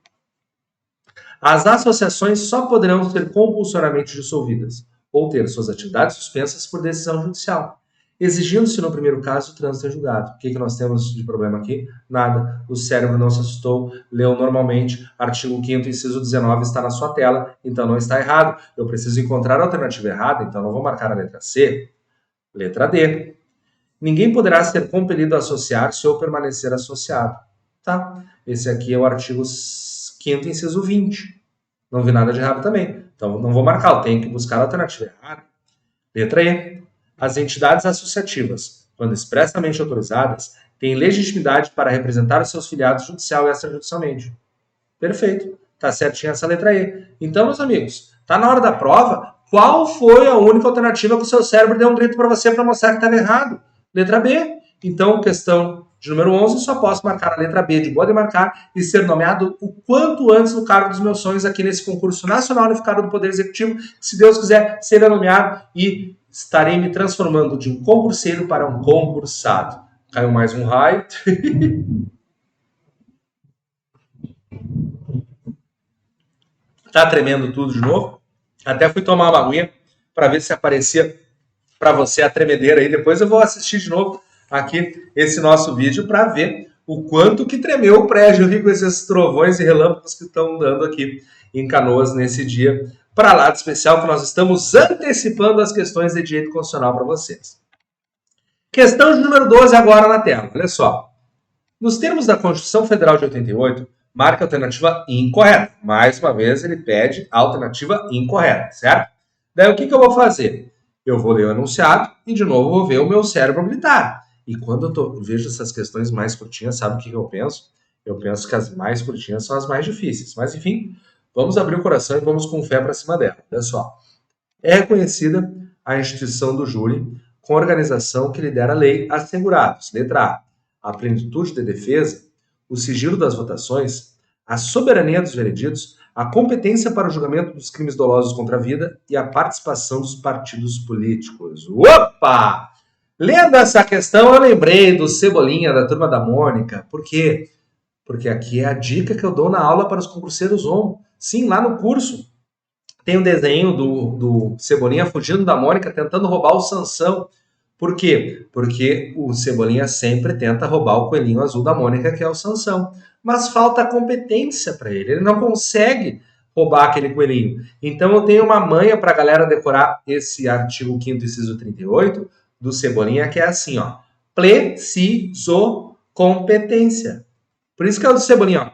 As associações só poderão ser compulsoriamente dissolvidas ou ter suas atividades suspensas por decisão judicial, exigindo-se no primeiro caso o trânsito em julgado. O que nós temos de problema aqui? Nada. O cérebro não se assustou, leu normalmente. Artigo 5º, inciso 19 está na sua tela, então não está errado. Eu preciso encontrar a alternativa errada, então não vou marcar a letra C. Letra D. Ninguém poderá ser compelido a associar-se ou permanecer associado. Tá? Esse aqui é o artigo 5º, inciso 20. Não vi nada de errado também. Então não vou marcar, eu tenho que buscar a alternativa errada. Letra E. As entidades associativas, quando expressamente autorizadas, têm legitimidade para representar os seus filiados judicial e extrajudicialmente. Perfeito. Tá certinha essa letra E. Então, meus amigos, tá na hora da prova. Qual foi a única alternativa que o seu cérebro deu um grito para você para mostrar que estava errado? Letra B. Então, questão de número 11, só posso marcar a letra B de boa de marcar e ser nomeado o quanto antes no cargo dos meus sonhos aqui nesse concurso nacional unificado do Poder Executivo. Se Deus quiser, será nomeado e estarei me transformando de um concurseiro para um concursado. Caiu mais um raio. Tá tremendo tudo de novo. Até fui tomar uma aguinha para ver se aparecia para você a tremedeira aí. Depois eu vou assistir de novo aqui esse nosso vídeo para ver o quanto que tremeu o prédio com esses trovões e relâmpagos que estão dando aqui em Canoas nesse dia para lá de especial que nós estamos antecipando as questões de direito constitucional para vocês. Questão de número 12 agora na tela. Olha só. Nos termos da Constituição Federal de 88, marca a alternativa incorreta. Mais uma vez, ele pede a alternativa incorreta, certo? Daí, o que eu vou fazer? Eu vou ler o enunciado e, de novo, vou ver o meu cérebro gritar. E quando eu vejo essas questões mais curtinhas, sabe o que eu penso? Eu penso que as mais curtinhas são as mais difíceis. Mas, enfim, vamos abrir o coração e vamos com fé para cima dela. Olha só. É reconhecida a instituição do júri com organização que lidera a lei assegurados. Letra A plenitude de defesa, o sigilo das votações, a soberania dos vereditos, a competência para o julgamento dos crimes dolosos contra a vida e a participação dos partidos políticos. Opa! Lendo essa questão, eu lembrei do Cebolinha, da Turma da Mônica. Por quê? Porque aqui é a dica que eu dou na aula para os concurseiros ON. Sim, lá no curso tem um desenho do Cebolinha fugindo da Mônica, tentando roubar o Sansão. Por quê? Porque o Cebolinha sempre tenta roubar o coelhinho azul da Mônica, que é o Sansão. Mas falta competência para ele. Ele não consegue roubar aquele coelhinho. Então eu tenho uma manha para a galera decorar esse artigo 5º, inciso 38 do Cebolinha, que é assim, ó. Preciso competência. Por isso que é o do Cebolinha, ó.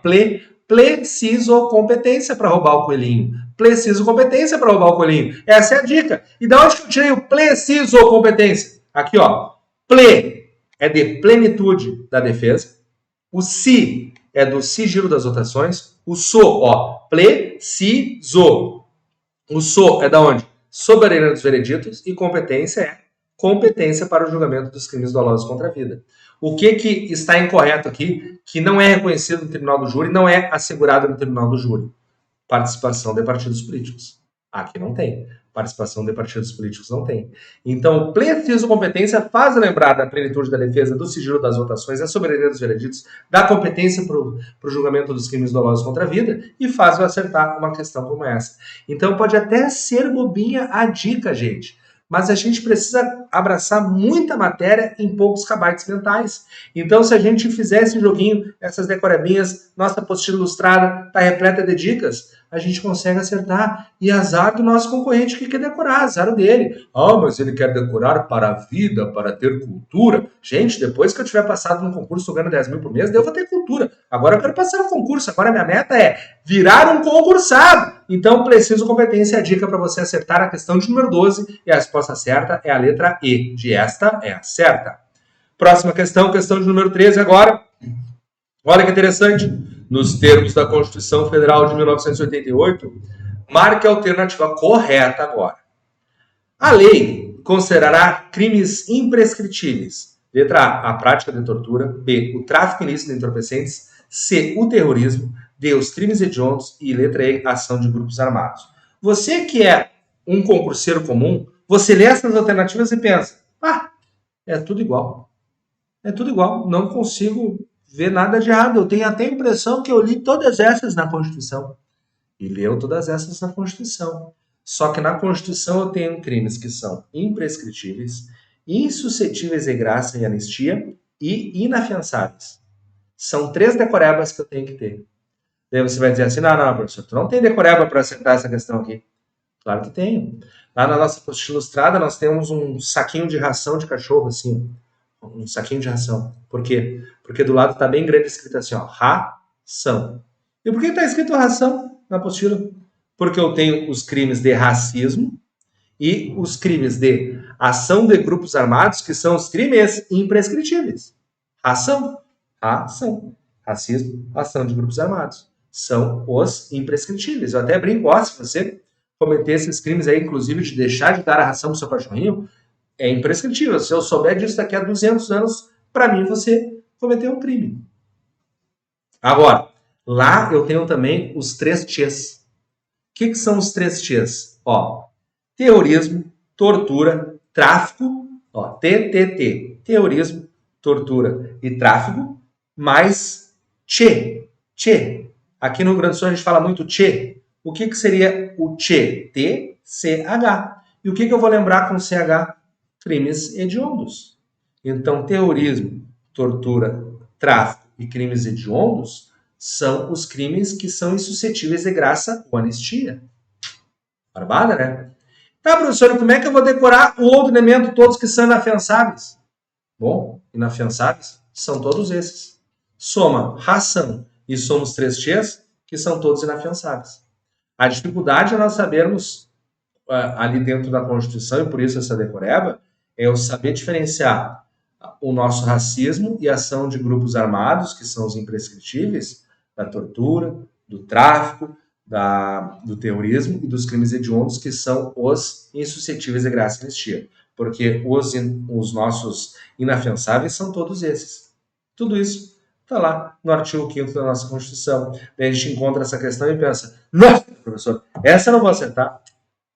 Preciso competência para roubar o coelhinho. Preciso competência para roubar o coelhinho. Essa é a dica. E da onde que eu tirei o preciso competência? Aqui, ó, ple é de plenitude da defesa. O si é do sigilo das votações. O so, ó, preciso. O so é da onde? Soberania dos vereditos. E competência é competência para o julgamento dos crimes dolosos contra a vida. O que está incorreto aqui, que não é reconhecido no tribunal do júri, não é assegurado no tribunal do júri? Participação de partidos políticos. Aqui não tem. Participação de partidos políticos não tem. Então, o preciso competência faz lembrar da plenitude da defesa, do sigilo das votações, da soberania dos vereditos, da competência para o julgamento dos crimes dolosos contra a vida e faz eu acertar uma questão como essa. Então, pode até ser bobinha a dica, gente, mas a gente precisa abraçar muita matéria em poucos kbytes mentais. Então, se a gente fizer esse joguinho, essas decorebinhas, nossa apostila ilustrada está repleta de dicas, a gente consegue acertar. E azar do nosso concorrente que quer decorar, azar dele. Ah, mas ele quer decorar para a vida, para ter cultura. Gente, depois que eu tiver passado num concurso ganhando 10 mil por mês, eu vou ter cultura. Agora eu quero passar no concurso. Agora minha meta é virar um concursado. Então, preciso competência. A dica para você acertar a questão de número 12. E a resposta certa é a letra E. De esta é a certa. Próxima questão, questão de número 13 agora. Olha que interessante. Nos termos da Constituição Federal de 1988, marque a alternativa correta agora. A lei considerará crimes imprescritíveis. Letra A, a prática de tortura. B, o tráfico ilícito de entorpecentes. C, o terrorismo. D, os crimes hediondos. E letra E, ação de grupos armados. Você que é um concurseiro comum, você lê essas alternativas e pensa, é tudo igual. É tudo igual, não consigo ver nada de errado. Eu tenho até a impressão que eu li todas essas na Constituição. E leu todas essas na Constituição. Só que na Constituição eu tenho crimes que são imprescritíveis, insuscetíveis de graça e anistia e inafiançáveis. São 3 decorebas que eu tenho que ter. Daí você vai dizer assim, não, professor, tu não tem decoreba para acertar essa questão aqui. Claro que tenho. Lá na nossa apostila ilustrada nós temos um saquinho de ração de cachorro, assim, um saquinho de ração. Por quê? Porque do lado está bem grande escrito assim, ó, ração. E por que está escrito ração na apostila? Porque eu tenho os crimes de racismo e os crimes de ação de grupos armados, que são os crimes imprescritíveis. Ração, racismo, ação de grupos armados. São os imprescritíveis. Eu até brinco, se você cometer esses crimes aí, inclusive de deixar de dar a ração pro seu cachorrinho, é imprescritível. Se eu souber disso daqui a 200 anos, para mim você cometeu um crime. Agora, lá eu tenho também os 3 T's. O que são os 3 T's? Ó, terrorismo, tortura, tráfico, ó, TTT, terrorismo, tortura e tráfico, mais Tchê. Aqui no Rio Grande do Sul a gente fala muito Tchê. O que seria o Tchê? T-C-H. E o que eu vou lembrar com CH? Crimes hediondos. Então, terrorismo, tortura, tráfico e crimes hediondos são os crimes que são insuscetíveis de graça ou anistia. Barbada, né? Tá, professor, como é que eu vou decorar o outro elemento, todos que são inafiançáveis? Bom, inafiançáveis são todos esses. Soma ração e soma os 3 T's, que são todos inafiançáveis. A dificuldade é nós sabermos, ali dentro da Constituição, e por isso essa decoreba, é eu saber diferenciar o nosso racismo e ação de grupos armados, que são os imprescritíveis, da tortura, do tráfico, do terrorismo e dos crimes hediondos, que são os insuscetíveis de graça e anistia. Porque os nossos inafiançáveis são todos esses. Tudo isso está lá no artigo 5º da nossa Constituição. Daí a gente encontra essa questão e pensa, nossa, professor, essa eu não vou acertar.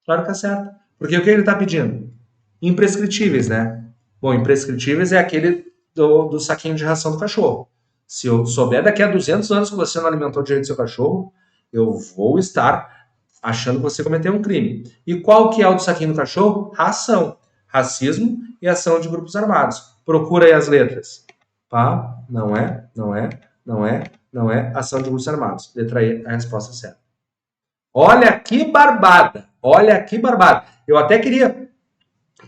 Claro que acerta. Porque o que ele está pedindo? Imprescritíveis, né? Bom, imprescritíveis é aquele do saquinho de ração do cachorro. Se eu souber daqui a 200 anos que você não alimentou direito seu cachorro, eu vou estar achando que você cometeu um crime. E qual que é o do saquinho do cachorro? Ração. Racismo e ação de grupos armados. Procura aí as letras. Pá, não é. Ação de grupos armados. Letra E, a resposta certa. Olha que barbada. Eu até queria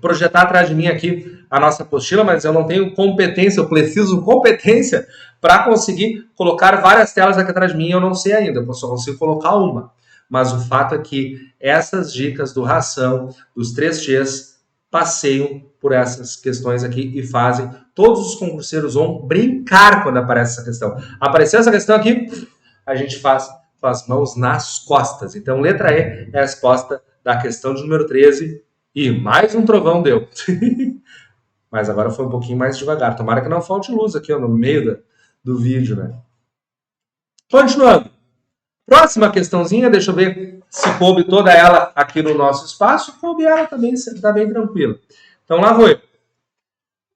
projetar atrás de mim aqui a nossa apostila, mas eu não tenho competência, eu preciso competência para conseguir colocar várias telas aqui atrás de mim. Eu não sei ainda, eu só consigo colocar uma. Mas o fato é que essas dicas do ração, dos 3 T's, passeiam por essas questões aqui e fazem. Todos os concurseiros vão brincar quando aparece essa questão. Apareceu essa questão aqui, a gente faz com as mãos nas costas. Então, letra E é a resposta da questão de número 13. E mais um trovão deu. Mas agora foi um pouquinho mais devagar. Tomara que não falte luz aqui ó, no meio do vídeo, né? Continuando. Próxima questãozinha, deixa eu ver se coube toda ela aqui no nosso espaço. Coube ela também, está bem tranquila. Então lá vou eu.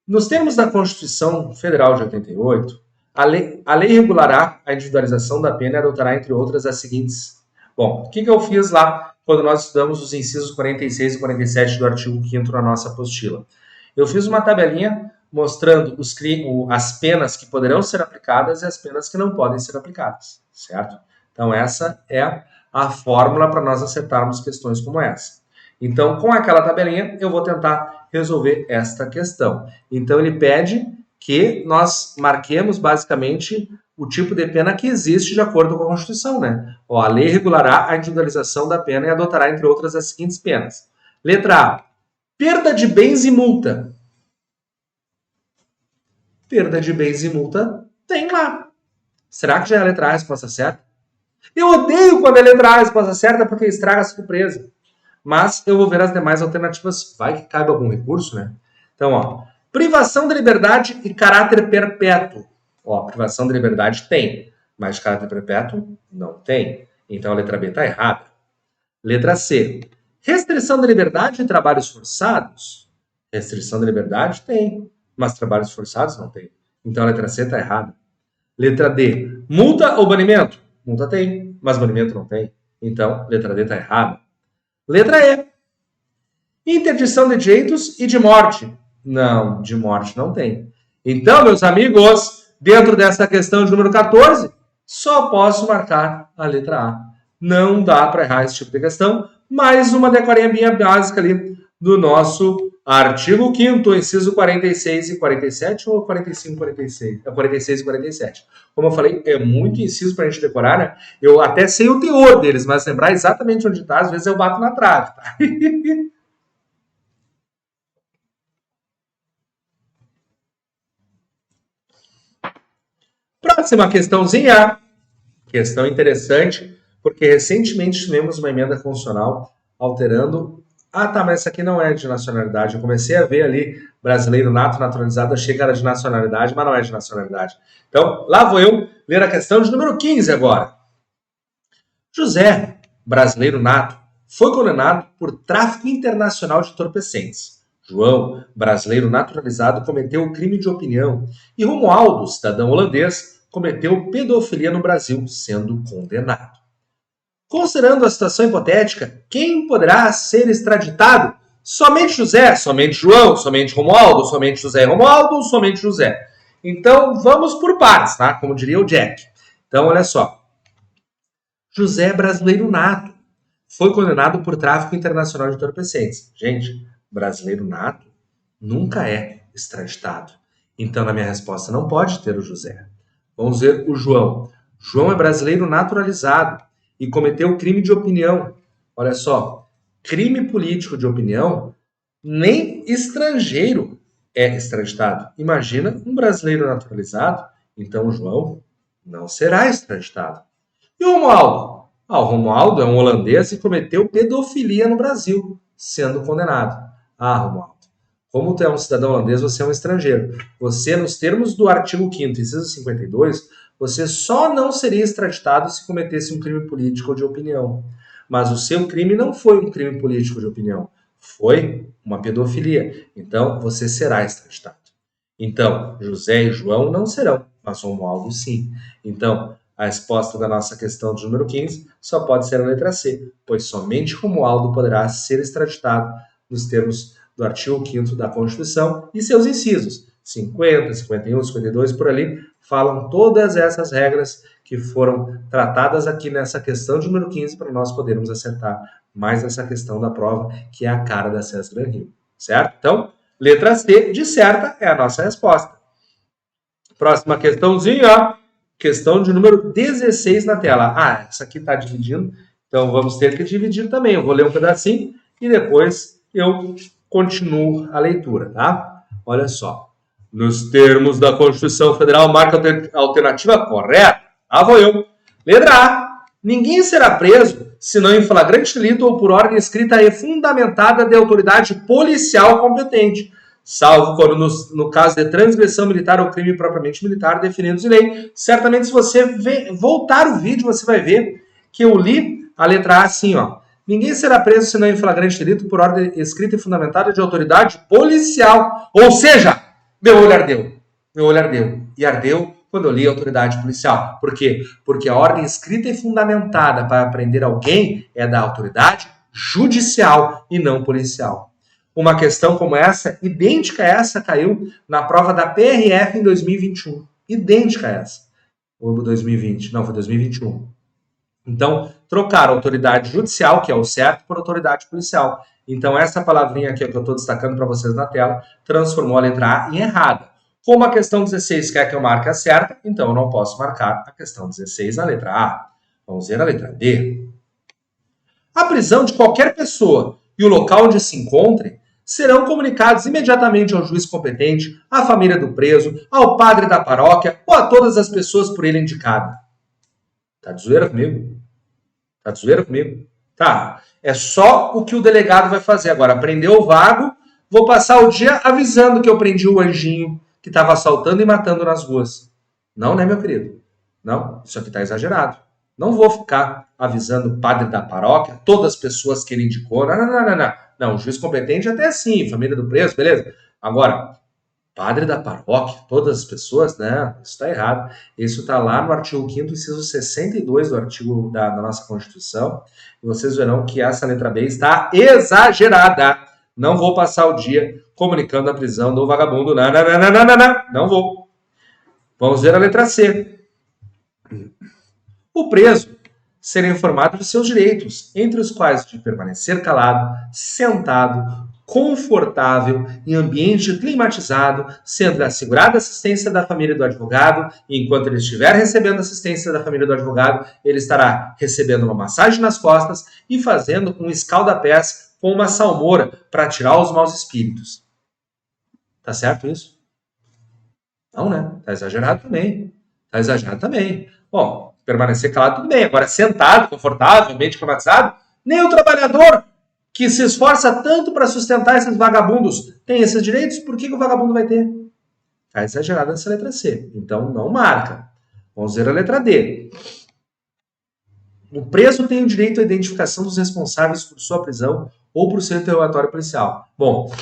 Nos termos da Constituição Federal de 88, a lei regulará a individualização da pena e adotará, entre outras, as seguintes. Bom, o que eu fiz lá quando nós estudamos os incisos 46 e 47 do artigo 5º na nossa apostila? Eu fiz uma tabelinha mostrando as penas que poderão ser aplicadas e as penas que não podem ser aplicadas, certo? Então, essa é a fórmula para nós acertarmos questões como essa. Então, com aquela tabelinha, eu vou tentar resolver esta questão. Então, ele pede que nós marquemos, basicamente, o tipo de pena que existe de acordo com a Constituição, né? Ó, a lei regulará a individualização da pena e adotará, entre outras, as seguintes penas. Letra A. Perda de bens e multa. Perda de bens e multa tem lá. Será que já é a letra A a resposta certa? Eu odeio quando é letra A a resposta certa porque estraga a surpresa. Mas eu vou ver as demais alternativas. Vai que cabe algum recurso, né? Então, ó. Privação de liberdade e caráter perpétuo. Ó, privação de liberdade tem, mas caráter perpétuo não tem. Então a letra B está errada. Letra C. Restrição da liberdade e trabalhos forçados. Restrição da liberdade tem, mas trabalhos forçados não tem. Então a letra C está errada. Letra D. Multa ou banimento? Multa tem, mas banimento não tem. Então, letra D está errada. Letra E. Interdição de direitos e de morte. Não, de morte não tem. Então, meus amigos, dentro dessa questão de número 14, só posso marcar a letra A. Não dá para errar esse tipo de questão. Mais uma decorinha básica ali do nosso artigo 5º, inciso 46 e 47 ou 45 e 46? É 46 e 47. Como eu falei, é muito inciso para a gente decorar, né? Eu até sei o teor deles, mas lembrar exatamente onde está, às vezes eu bato na trave, tá? Próxima questãozinha. Questão interessante, porque recentemente tivemos uma emenda constitucional alterando. Ah, tá, mas essa aqui não é de nacionalidade. Eu comecei a ver ali brasileiro nato, naturalizado, achei que era de nacionalidade, mas não é de nacionalidade. Então, lá vou eu ler a questão de número 15 agora. José, brasileiro nato, foi condenado por tráfico internacional de entorpecentes. João, brasileiro naturalizado, cometeu o crime de opinião. E Romualdo, cidadão holandês, cometeu pedofilia no Brasil, sendo condenado. Considerando a situação hipotética, quem poderá ser extraditado? Somente José, somente João, somente Romualdo, somente José e Romualdo, somente José. Então, vamos por partes, tá? Como diria o Jack. Então, olha só. José é brasileiro nato. Foi condenado por tráfico internacional de entorpecentes. Gente, brasileiro nato nunca é extraditado. Então, na minha resposta, não pode ter o José. Vamos ver o João. João é brasileiro naturalizado e cometeu crime de opinião. Olha só, crime político de opinião, nem estrangeiro é extraditado. Imagina um brasileiro naturalizado, então o João não será extraditado. E o Romualdo? O Romualdo é um holandês e cometeu pedofilia no Brasil, sendo condenado. Romualdo, como tu é um cidadão holandês, você é um estrangeiro. Você, nos termos do artigo 5º, inciso 52, você só não seria extraditado se cometesse um crime político ou de opinião. Mas o seu crime não foi um crime político de opinião, foi uma pedofilia. Então, você será extraditado. Então, José e João não serão, mas Romualdo sim. Então, a resposta da nossa questão de número 15 só pode ser a letra C, pois somente Romualdo poderá ser extraditado nos termos do artigo 5º da Constituição e seus incisos 50, 51, 52, por ali, falam todas essas regras que foram tratadas aqui nessa questão de número 15 para nós podermos acertar mais essa questão da prova, que é a cara da César Gran Rio, certo? Então, letra C, de certa, é a nossa resposta. Próxima questãozinha, questão de número 16 na tela. Essa aqui está dividindo, então vamos ter que dividir também. Eu vou ler um pedacinho e depois eu Continuo a leitura, tá? Olha só. Nos termos da Constituição Federal, marca a alternativa correta. Ah, vou eu. Letra A. Ninguém será preso senão em flagrante delito ou por ordem escrita e fundamentada de autoridade policial competente, salvo quando no caso de transgressão militar ou crime propriamente militar definidos em lei. Certamente, se você voltar o vídeo, você vai ver que eu li a letra A assim, ó. Ninguém será preso senão em flagrante delito por ordem escrita e fundamentada de autoridade policial. Ou seja, meu olho ardeu. Meu olho ardeu. E ardeu quando eu li a autoridade policial. Por quê? Porque a ordem escrita e fundamentada para prender alguém é da autoridade judicial e não policial. Uma questão como essa, idêntica a essa, caiu na prova da PRF em 2021. Idêntica a essa. Ou 2020. Não, foi 2021. Então, trocaram autoridade judicial, que é o certo, por autoridade policial. Então, essa palavrinha aqui que eu estou destacando para vocês na tela, transformou a letra A em errada. Como a questão 16 quer que eu marque a certa, então eu não posso marcar a questão 16 na letra A. Vamos ver a letra B. A prisão de qualquer pessoa e o local onde se encontre serão comunicados imediatamente ao juiz competente, à família do preso, ao padre da paróquia ou a todas as pessoas por ele indicadas. Tá de zoeira comigo? Tá de zoeira comigo? Tá. É só o que o delegado vai fazer agora. Prendeu o vago, vou passar o dia avisando que eu prendi o anjinho que estava assaltando e matando nas ruas. Não, né, meu querido? Não, isso aqui tá exagerado. Não vou ficar avisando o padre da paróquia, todas as pessoas que ele indicou. Não. Não, o juiz competente até sim, família do preso, beleza. Agora, padre da paróquia, todas as pessoas, né? Isso está errado. Isso está lá no artigo 5º, inciso 62 do artigo da nossa Constituição. E vocês verão que essa letra B está exagerada. Não vou passar o dia comunicando a prisão do vagabundo. Não vou. Vamos ver a letra C. O preso será informado de seus direitos, entre os quais de permanecer calado, sentado, confortável, em ambiente climatizado, sendo assegurada a assistência da família do advogado, e enquanto ele estiver recebendo assistência da família do advogado, ele estará recebendo uma massagem nas costas e fazendo um escalda-pés com uma salmoura para tirar os maus espíritos. Tá certo isso? Não, né? Tá exagerado também. Bom, permanecer calado tudo bem. Agora, sentado, confortável, ambiente climatizado, nem o trabalhador que se esforça tanto para sustentar esses vagabundos tem esses direitos, por que o vagabundo vai ter? Está exagerada essa letra C. Então, não marca. Vamos ver a letra D. O preso tem o direito à identificação dos responsáveis por sua prisão ou por seu interrogatório policial. Bom,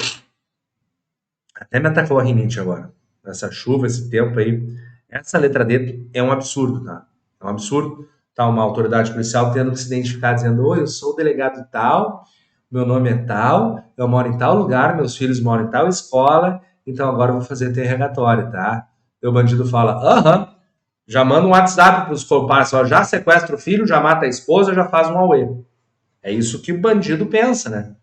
até me atacou a rinite agora. Essa chuva, esse tempo aí. Essa letra D é um absurdo, tá? É um absurdo. Tá uma autoridade policial tendo que se identificar dizendo: oi, eu sou o delegado tal, meu nome é tal, eu moro em tal lugar, meus filhos moram em tal escola, então agora eu vou fazer interrogatório, tá? E o bandido fala: já manda um WhatsApp para os comparsos, já sequestra o filho, já mata a esposa, já faz um auê. É isso que o bandido pensa, né?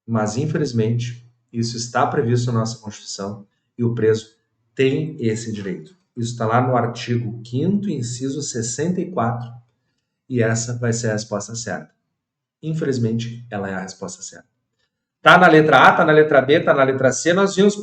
Mas, infelizmente, isso está previsto na nossa Constituição e o preso tem esse direito. Isso está lá no artigo 5º, inciso 64, e essa vai ser a resposta certa. Infelizmente, ela é a resposta certa. Tá na letra A, tá na letra B, tá na letra C, nós vimos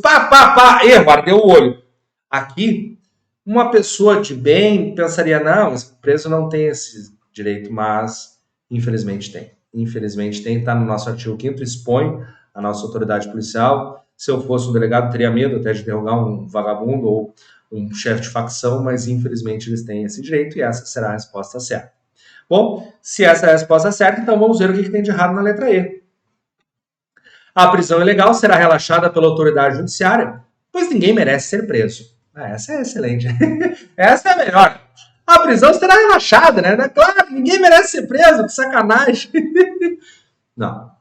erro, ardeu o olho. Aqui, uma pessoa de bem pensaria: não, o preso não tem esse direito, mas infelizmente tem. Infelizmente tem, tá no nosso artigo 5º, expõe a nossa autoridade policial. Se eu fosse um delegado, teria medo até de interrogar um vagabundo ou um chefe de facção, mas infelizmente eles têm esse direito e essa será a resposta certa. Bom, se essa é a resposta certa, então vamos ver o que tem de errado na letra E. A prisão ilegal será relaxada pela autoridade judiciária, pois ninguém merece ser preso. Essa é excelente. Essa é a melhor. A prisão será relaxada, né? Claro, ninguém merece ser preso, que sacanagem. Não.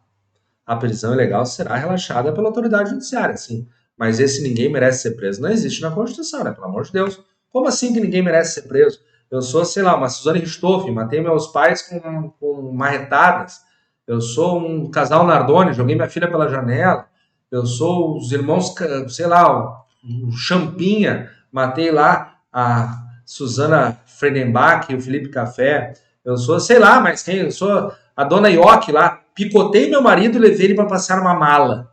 A prisão ilegal será relaxada pela autoridade judiciária, sim. Mas esse ninguém merece ser preso não existe na Constituição, né? Pelo amor de Deus. Como assim que ninguém merece ser preso? Eu sou, sei lá, uma Suzane Richthofen, matei meus pais com marretadas. Eu sou um casal Nardoni, joguei minha filha pela janela. Eu sou os irmãos, sei lá, o Champinha, matei lá a Susana Fredenbach e o Felipe Café. Eu sou, sei lá, mas quem? Eu sou a dona Ioki lá. Picotei meu marido e levei ele para passear numa mala.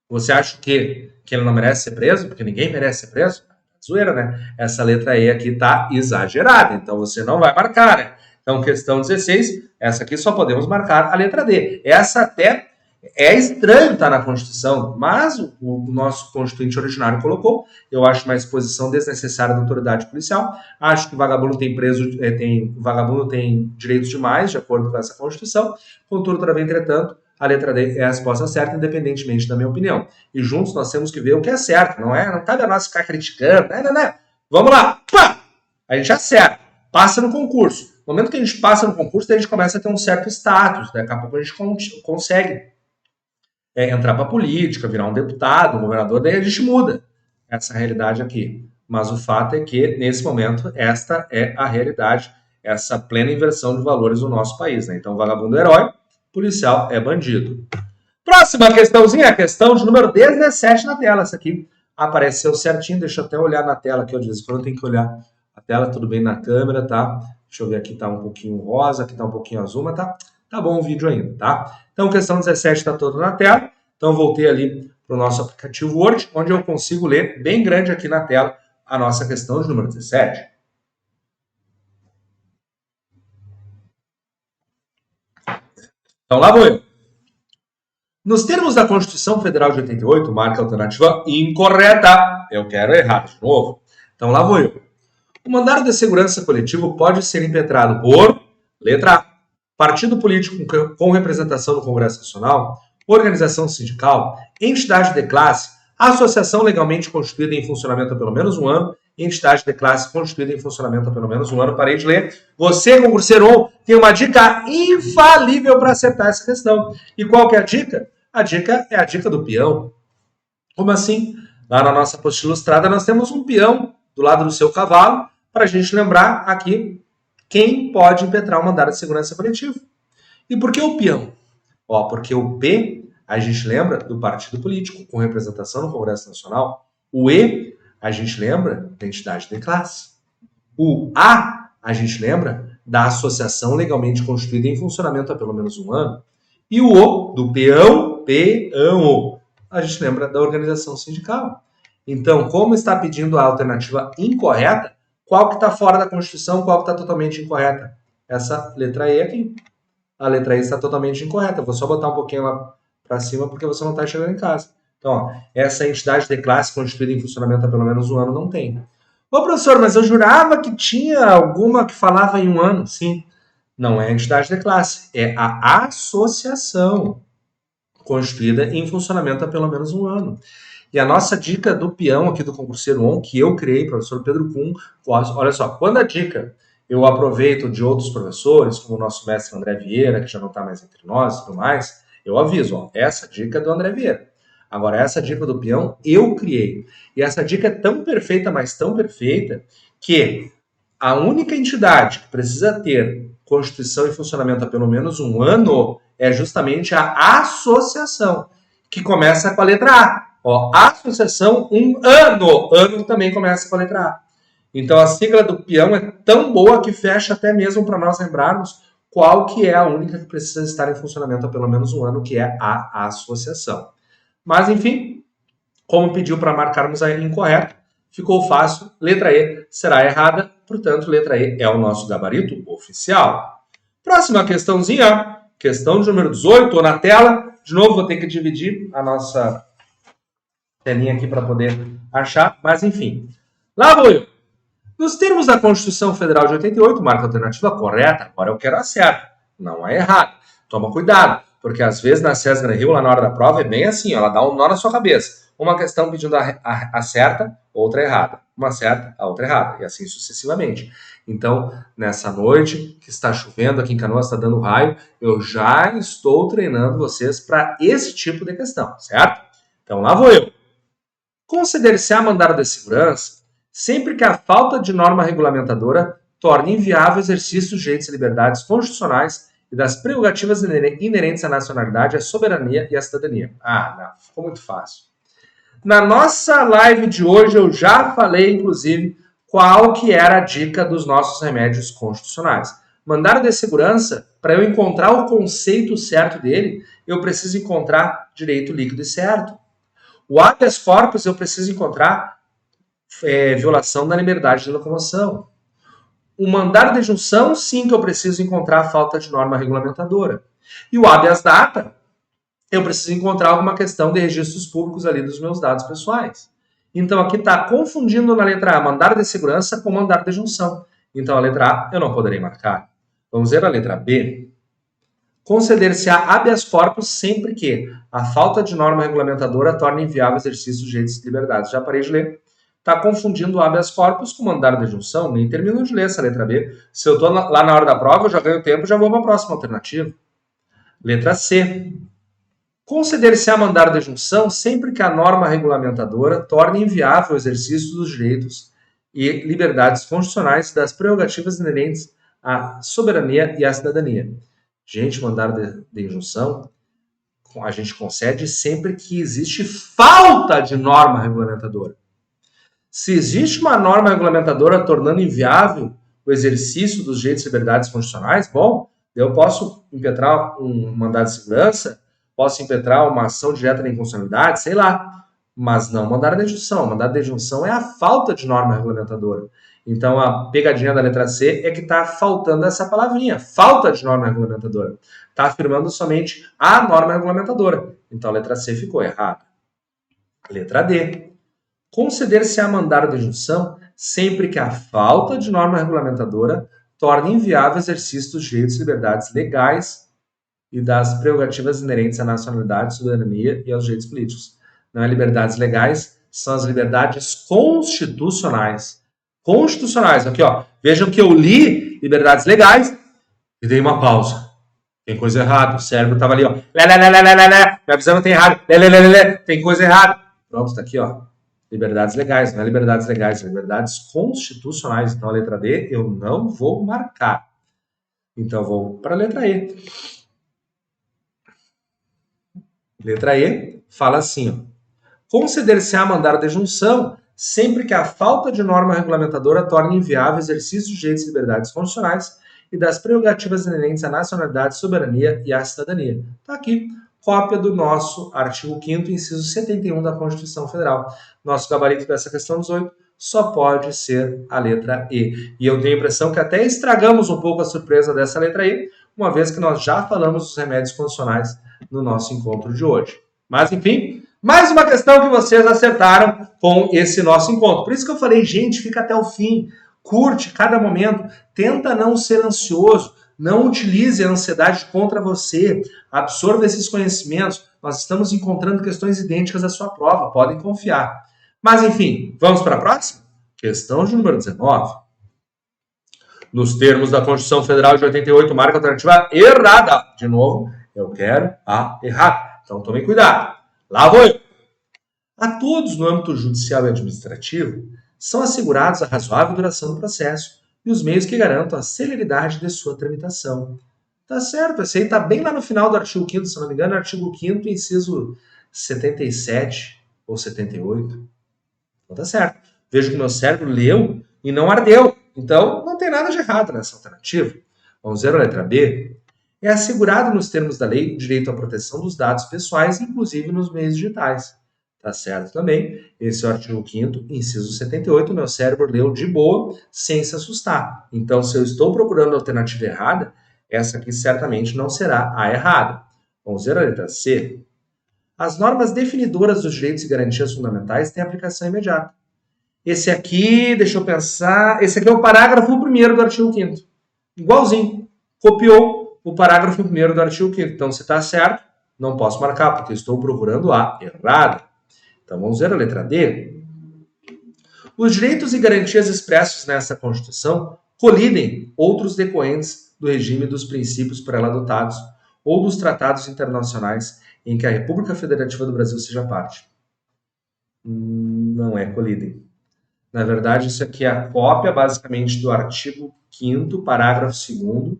Você acha que ele não merece ser preso? Porque ninguém merece ser preso? Zoeira, né? Essa letra E aqui tá exagerada, então você não vai marcar, né? Então, questão 16, essa aqui só podemos marcar a letra D. Essa até é estranho estar na Constituição, mas o nosso constituinte originário colocou. Eu acho uma exposição desnecessária da autoridade policial. Acho que vagabundo vagabundo tem direitos demais, de acordo com essa Constituição. Contudo, todavia, entretanto, a letra D é a resposta certa, independentemente da minha opinião. E juntos nós temos que ver o que é certo, não é? Não cabe a nós ficar criticando, não. Vamos lá, pá! A gente acerta, passa no concurso. No momento que a gente passa no concurso, a gente começa a ter um certo status. Daqui a pouco a gente consegue entrar para a política, virar um deputado, um governador, daí a gente muda essa realidade aqui. Mas o fato é que, nesse momento, esta é a realidade, essa plena inversão de valores do nosso país. Né? Então, vagabundo é herói, policial é bandido. Próxima questãozinha, a questão de número 17 na tela. Essa aqui apareceu certinho, deixa eu até olhar na tela aqui, de vez em quando eu tenho que olhar a tela, tudo bem na câmera, tá? Deixa eu ver, aqui tá um pouquinho rosa, aqui tá um pouquinho azul, mas tá bom o vídeo ainda, tá? Então, questão 17 está toda na tela. Então, voltei ali para o nosso aplicativo Word, onde eu consigo ler bem grande aqui na tela a nossa questão de número 17. Então, lá vou eu. Nos termos da Constituição Federal de 88, marca a alternativa incorreta. Eu quero errar de novo. Então, lá vou eu. O mandado de segurança coletivo pode ser impetrado por, letra A, partido político com representação no Congresso Nacional, organização sindical, entidade de classe, associação legalmente constituída em funcionamento há pelo menos um ano, entidade de classe constituída em funcionamento há pelo menos um ano. Parei de ler. Você, concurseiro, tem uma dica infalível para acertar essa questão. E qual que é a dica? A dica é a dica do peão. Como assim? Lá na nossa apostila ilustrada nós temos um peão do lado do seu cavalo, para a gente lembrar aqui quem pode impetrar o mandado de segurança coletivo. E por que o peão? Porque o P, a gente lembra do partido político com representação no Congresso Nacional. O E, a gente lembra da entidade de classe. O A gente lembra da associação legalmente constituída em funcionamento há pelo menos um ano. E o O, do peão, a gente lembra da organização sindical. Então, como está pedindo a alternativa incorreta, qual que está fora da Constituição, qual que está totalmente incorreta? Essa letra E aqui. A letra E está totalmente incorreta. Vou só botar um pouquinho lá para cima porque você não está chegando em casa. Então, ó, essa entidade de classe constituída em funcionamento há pelo menos um ano não tem. Ô, professor, mas eu jurava que tinha alguma que falava em um ano. Sim, não é a entidade de classe, é a associação constituída em funcionamento há pelo menos um ano. E a nossa dica do peão aqui do concurseiro ON, que eu criei, professor Pedro Kuhn, olha só, quando a dica eu aproveito de outros professores, como o nosso mestre André Vieira, que já não está mais entre nós e tudo mais, eu aviso, ó, essa dica é do André Vieira. Agora, essa dica do peão eu criei. E essa dica é tão perfeita, mas tão perfeita, que a única entidade que precisa ter constituição e funcionamento há pelo menos um ano é justamente a associação, que começa com a letra A. Ó, associação, um ano. Ano também começa com a letra A. Então a sigla do peão é tão boa que fecha até mesmo para nós lembrarmos qual que é a única que precisa estar em funcionamento há pelo menos um ano, que é a associação. Mas, enfim, como pediu para marcarmos a incorreta, ficou fácil, letra E será errada, portanto, letra E é o nosso gabarito oficial. Próxima questãozinha, questão de número 18, na tela. De novo, vou ter que dividir a nossa telinha aqui para poder achar, mas enfim. Lá vou eu. Nos termos da Constituição Federal de 88, marca a alternativa correta, agora eu quero a certa, não é errado. Toma cuidado, porque às vezes na CESGRA Rio, lá na hora da prova, é bem assim, ela dá um nó na sua cabeça. Uma questão pedindo a certa, outra errada. Uma certa, a outra errada, e assim sucessivamente. Então, nessa noite que está chovendo aqui em Canoas, está dando raio, eu já estou treinando vocês para esse tipo de questão, certo? Então, lá vou eu. Conceder-se-á mandado de segurança sempre que a falta de norma regulamentadora torne inviável o exercício dos direitos e liberdades constitucionais e das prerrogativas inerentes à nacionalidade, à soberania e à cidadania. Ah, não, ficou muito fácil. Na nossa live de hoje eu já falei, inclusive, qual que era a dica dos nossos remédios constitucionais. Mandado de segurança, para eu encontrar o conceito certo dele, eu preciso encontrar direito líquido e certo. O habeas corpus eu preciso encontrar violação da liberdade de locomoção. O mandado de junção, sim, que eu preciso encontrar a falta de norma regulamentadora. E o habeas data, eu preciso encontrar alguma questão de registros públicos ali dos meus dados pessoais. Então aqui está confundindo na letra A mandado de segurança com mandado de junção. Então a letra A eu não poderei marcar. Vamos ver a letra B. Conceder-se-á habeas corpus sempre que a falta de norma regulamentadora torne inviável o exercício dos direitos e liberdades. Já parei de ler. Está confundindo o habeas corpus com mandado de junção. Nem termino de ler essa letra B. Se eu estou lá na hora da prova, eu já ganho tempo e já vou para a próxima alternativa. Letra C. Conceder-se-á mandado de junção sempre que a norma regulamentadora torne inviável o exercício dos direitos e liberdades constitucionais e das prerrogativas inerentes à soberania e à cidadania. Gente, mandado de injunção a gente concede sempre que existe falta de norma regulamentadora. Se existe uma norma regulamentadora tornando inviável o exercício dos direitos e liberdades constitucionais, bom, eu posso impetrar um mandado de segurança, posso impetrar uma ação direta de inconstitucionalidade, sei lá, mas não mandado de injunção. Mandado de injunção é a falta de norma regulamentadora. Então, a pegadinha da letra C é que está faltando essa palavrinha, falta de norma regulamentadora. Está afirmando somente a norma regulamentadora. Então, a letra C ficou errada. Letra D. Conceder-se-á mandado de junção sempre que a falta de norma regulamentadora torne inviável o exercício dos direitos e liberdades legais e das prerrogativas inerentes à nacionalidade, soberania e aos direitos políticos. Não é liberdades legais, são as liberdades constitucionais. Constitucionais, aqui ó, vejam que eu li liberdades legais e dei uma pausa. Tem coisa errada, o cérebro estava ali, ó, me avisando que tem errado, tem coisa errada. Pronto, está aqui, ó. Liberdades legais, não é liberdades legais, é liberdades constitucionais. Então a letra D eu não vou marcar. Então eu vou para a letra E. Letra E fala assim, ó. Conceder-se-á mandado de junção sempre que a falta de norma regulamentadora torne inviável o exercício dos direitos e liberdades constitucionais e das prerrogativas inerentes à nacionalidade, soberania e à cidadania. Está aqui, cópia do nosso artigo 5º, inciso 71 da Constituição Federal. Nosso gabarito dessa questão 18 só pode ser a letra E. E eu tenho a impressão que até estragamos um pouco a surpresa dessa letra E, uma vez que nós já falamos dos remédios constitucionais no nosso encontro de hoje. Mas, enfim, mais uma questão que vocês acertaram com esse nosso encontro. Por isso que eu falei, gente, fica até o fim, curte cada momento, tenta não ser ansioso, não utilize a ansiedade contra você, absorva esses conhecimentos. Nós estamos encontrando questões idênticas à sua prova, podem confiar. Mas, enfim, vamos para a próxima? Questão de número 19. Nos termos da Constituição Federal de 88, marca a alternativa errada. De novo, eu quero a errada. Então, tomem cuidado. Lá vou eu. A todos no âmbito judicial e administrativo são assegurados a razoável duração do processo e os meios que garantam a celeridade de sua tramitação. Tá certo, esse aí está bem lá no final do artigo 5º, se não me engano, artigo 5º, inciso 77 ou 78. Então tá certo. Vejo que meu cérebro leu e não ardeu. Então, não tem nada de errado nessa alternativa. Vamos ver a letra B. É assegurado nos termos da lei o direito à proteção dos dados pessoais, inclusive nos meios digitais. Tá certo também. Esse é o artigo 5º, inciso 78. Meu cérebro leu de boa, sem se assustar. Então, se eu estou procurando a alternativa errada, essa aqui certamente não será a errada. Vamos ver a letra C. As normas definidoras dos direitos e garantias fundamentais têm aplicação imediata. Esse aqui, deixa eu pensar, esse aqui é o parágrafo 1º do artigo 5º. Igualzinho. Copiou o parágrafo 1º do artigo 5º. Então, se está certo, não posso marcar, porque estou procurando a errada. Então, vamos ver a letra D. Os direitos e garantias expressos nessa Constituição colidem outros decorrentes do regime dos princípios por ela adotados ou dos tratados internacionais em que a República Federativa do Brasil seja parte. Não é colidem. Na verdade, isso aqui é a cópia, basicamente, do artigo 5º, parágrafo 2º,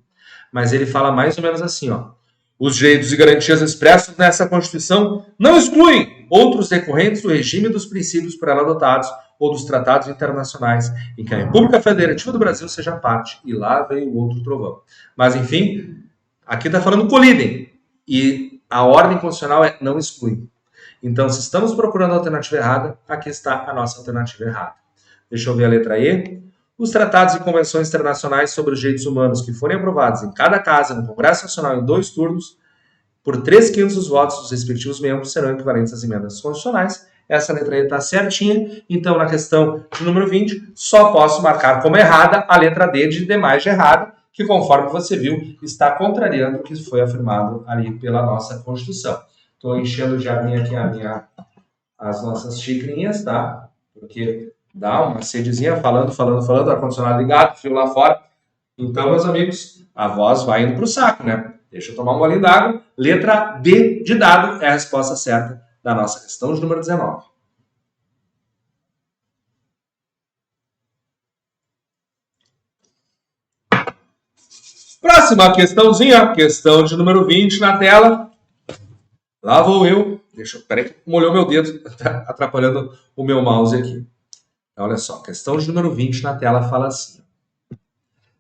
mas ele fala mais ou menos assim, ó. Os direitos e garantias expressos nessa Constituição não excluem outros decorrentes do regime dos princípios por ela adotados ou dos tratados internacionais em que a República Federativa do Brasil seja parte. E lá vem o outro trovão. Mas, enfim, aqui está falando colidem. E a ordem constitucional é não exclui. Então, se estamos procurando a alternativa errada, aqui está a nossa alternativa errada. Deixa eu ver a letra E. Os tratados e convenções internacionais sobre os direitos humanos que forem aprovados em cada casa no Congresso Nacional em 2 turnos, por 3/5 dos votos dos respectivos membros, serão equivalentes às emendas constitucionais. Essa letra E está certinha. Então, na questão de número 20, só posso marcar como errada a letra D de demais de errada, que, conforme você viu, está contrariando o que foi afirmado ali pela nossa Constituição. Estou enchendo de aguinha aqui as nossas xicrinhas, tá? Porque dá uma sedezinha, falando, ar-condicionado ligado, frio lá fora. Então, meus amigos, a voz vai indo para o saco, né? Deixa eu tomar um golinho d'água. Letra B de dado é a resposta certa da nossa questão de número 19. Próxima questãozinha, questão de número 20 na tela. Lá vou eu. Peraí que molhou meu dedo, tá atrapalhando o meu mouse aqui. Então, olha só, questão de número 20 na tela fala assim.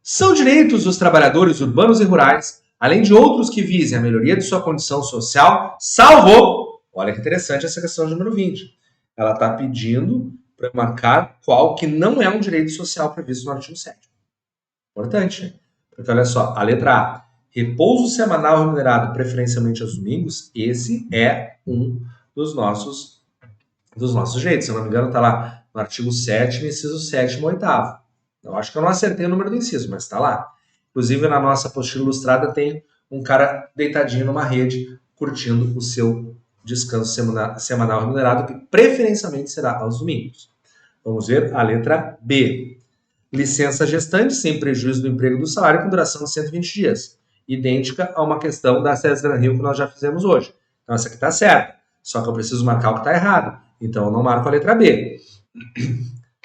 São direitos dos trabalhadores urbanos e rurais, além de outros que visem a melhoria de sua condição social, salvo... Olha que interessante essa questão de número 20. Ela está pedindo para marcar qual que não é um direito social previsto no artigo 7º. Importante, né? Porque olha só, a letra A, repouso semanal remunerado preferencialmente aos domingos, esse é um dos nossos direitos. Se eu não me engano, está lá no artigo 7º, inciso 7º, 8º. Eu acho que eu não acertei o número do inciso, mas está lá. Inclusive, na nossa apostila ilustrada tem um cara deitadinho numa rede, curtindo o seu descanso semanal remunerado, que preferencialmente será aos domingos. Vamos ver a letra B. Licença gestante sem prejuízo do emprego do salário com duração de 120 dias. Idêntica a uma questão da SES Gran Rio que nós já fizemos hoje. Então, essa aqui está certa. Só que eu preciso marcar o que está errado. Então, eu não marco a letra B.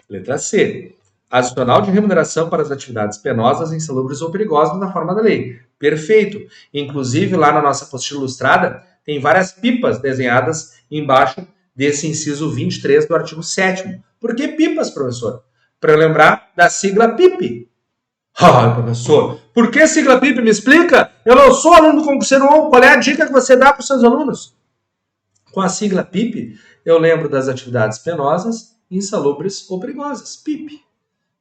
Letra C. Adicional de remuneração para as atividades penosas, insalubres ou perigosas na forma da lei. Perfeito. Inclusive, lá na nossa apostila ilustrada, tem várias pipas desenhadas embaixo desse inciso 23 do artigo 7º. Por que pipas, professor? Para eu lembrar da sigla PIP. Ah, professor, por que sigla PIP? Me explica? Eu não sou aluno do concurseiro 1. Qual é a dica que você dá para os seus alunos? Com a sigla PIP, eu lembro das atividades penosas, insalubres ou perigosas. PIP.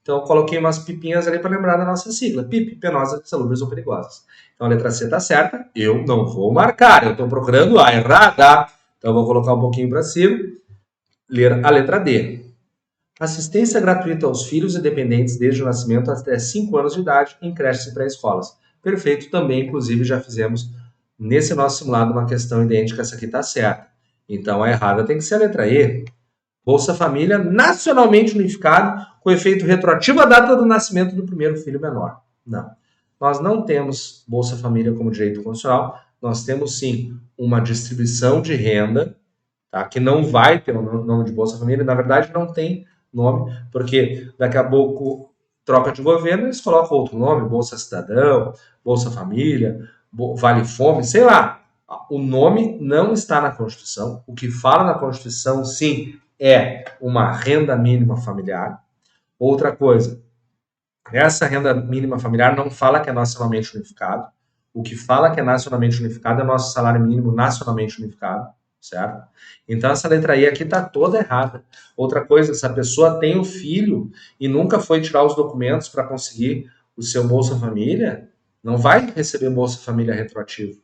Então, eu coloquei umas pipinhas ali para lembrar da nossa sigla. PIP, penosas, insalubres ou perigosas. Então, a letra C está certa. Eu não vou marcar. Eu estou procurando a errada. Então, eu vou colocar um pouquinho para cima. Ler a letra D. Assistência gratuita aos filhos e dependentes desde o nascimento até 5 anos de idade em creches e pré-escolas. Perfeito, também, inclusive, já fizemos nesse nosso simulado uma questão idêntica, essa aqui está certa. Então, a errada tem que ser a letra E. Bolsa Família nacionalmente unificado com efeito retroativo à data do nascimento do primeiro filho menor. Não. Nós não temos Bolsa Família como direito constitucional, nós temos sim uma distribuição de renda, tá, que não vai ter o nome de Bolsa Família, na verdade não tem nome, porque daqui a pouco troca de governo, eles colocam outro nome, Bolsa Cidadão, Bolsa Família, Vale Fome, sei lá. O nome não está na Constituição. O que fala na Constituição, sim, é uma renda mínima familiar. Outra coisa, essa renda mínima familiar não fala que é nacionalmente unificado. O que fala que é nacionalmente unificado é o nosso salário mínimo nacionalmente unificado. Certo? Então, essa letra I aqui está toda errada. Outra coisa, se a pessoa tem um filho e nunca foi tirar os documentos para conseguir o seu Bolsa Família, não vai receber Bolsa Família retroativo.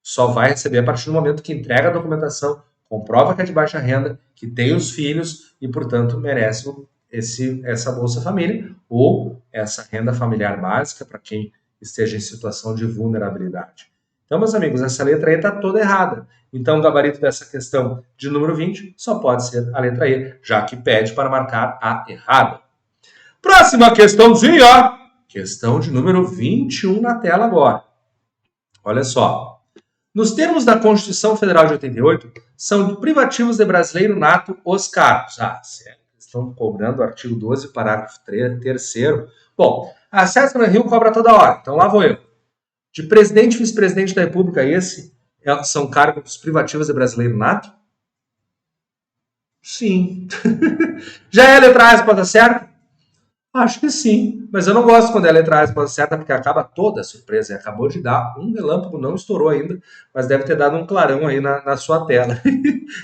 Só vai receber a partir do momento que entrega a documentação, comprova que é de baixa renda, que tem os filhos e, portanto, merece essa Bolsa Família ou essa renda familiar básica para quem esteja em situação de vulnerabilidade. Então, meus amigos, essa letra E está toda errada. Então, o gabarito dessa questão de número 20 só pode ser a letra E, já que pede para marcar a errada. Próxima questãozinha. Questão de número 21 na tela agora. Olha só. Nos termos da Constituição Federal de 88, são privativos de brasileiro nato os cargos. Ah, sério. Estão cobrando o artigo 12, parágrafo 3º. Bom, a SES Gran Rio cobra toda hora. Então, lá vou eu. De presidente e vice-presidente da República, são cargos privativos de brasileiro nato? Sim. Já é a letra A, a resposta certa? Acho que sim, mas eu não gosto quando é a letra A a resposta certa, porque acaba toda a surpresa. E acabou de dar um relâmpago, não estourou ainda, mas deve ter dado um clarão aí na sua tela.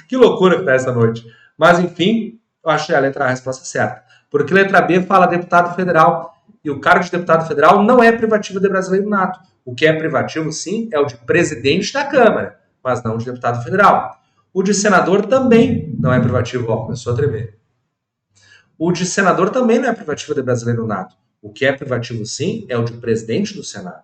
Que loucura que tá essa noite. Mas enfim, eu acho que é a letra A a resposta certa. Porque letra B fala deputado federal. E o cargo de deputado federal não é privativo de brasileiro nato. O que é privativo, sim, é o de presidente da Câmara, mas não de deputado federal. O de senador também não é privativo, ó, começou a tremer. O de senador também não é privativo de brasileiro nato. O que é privativo, sim, é o de presidente do Senado.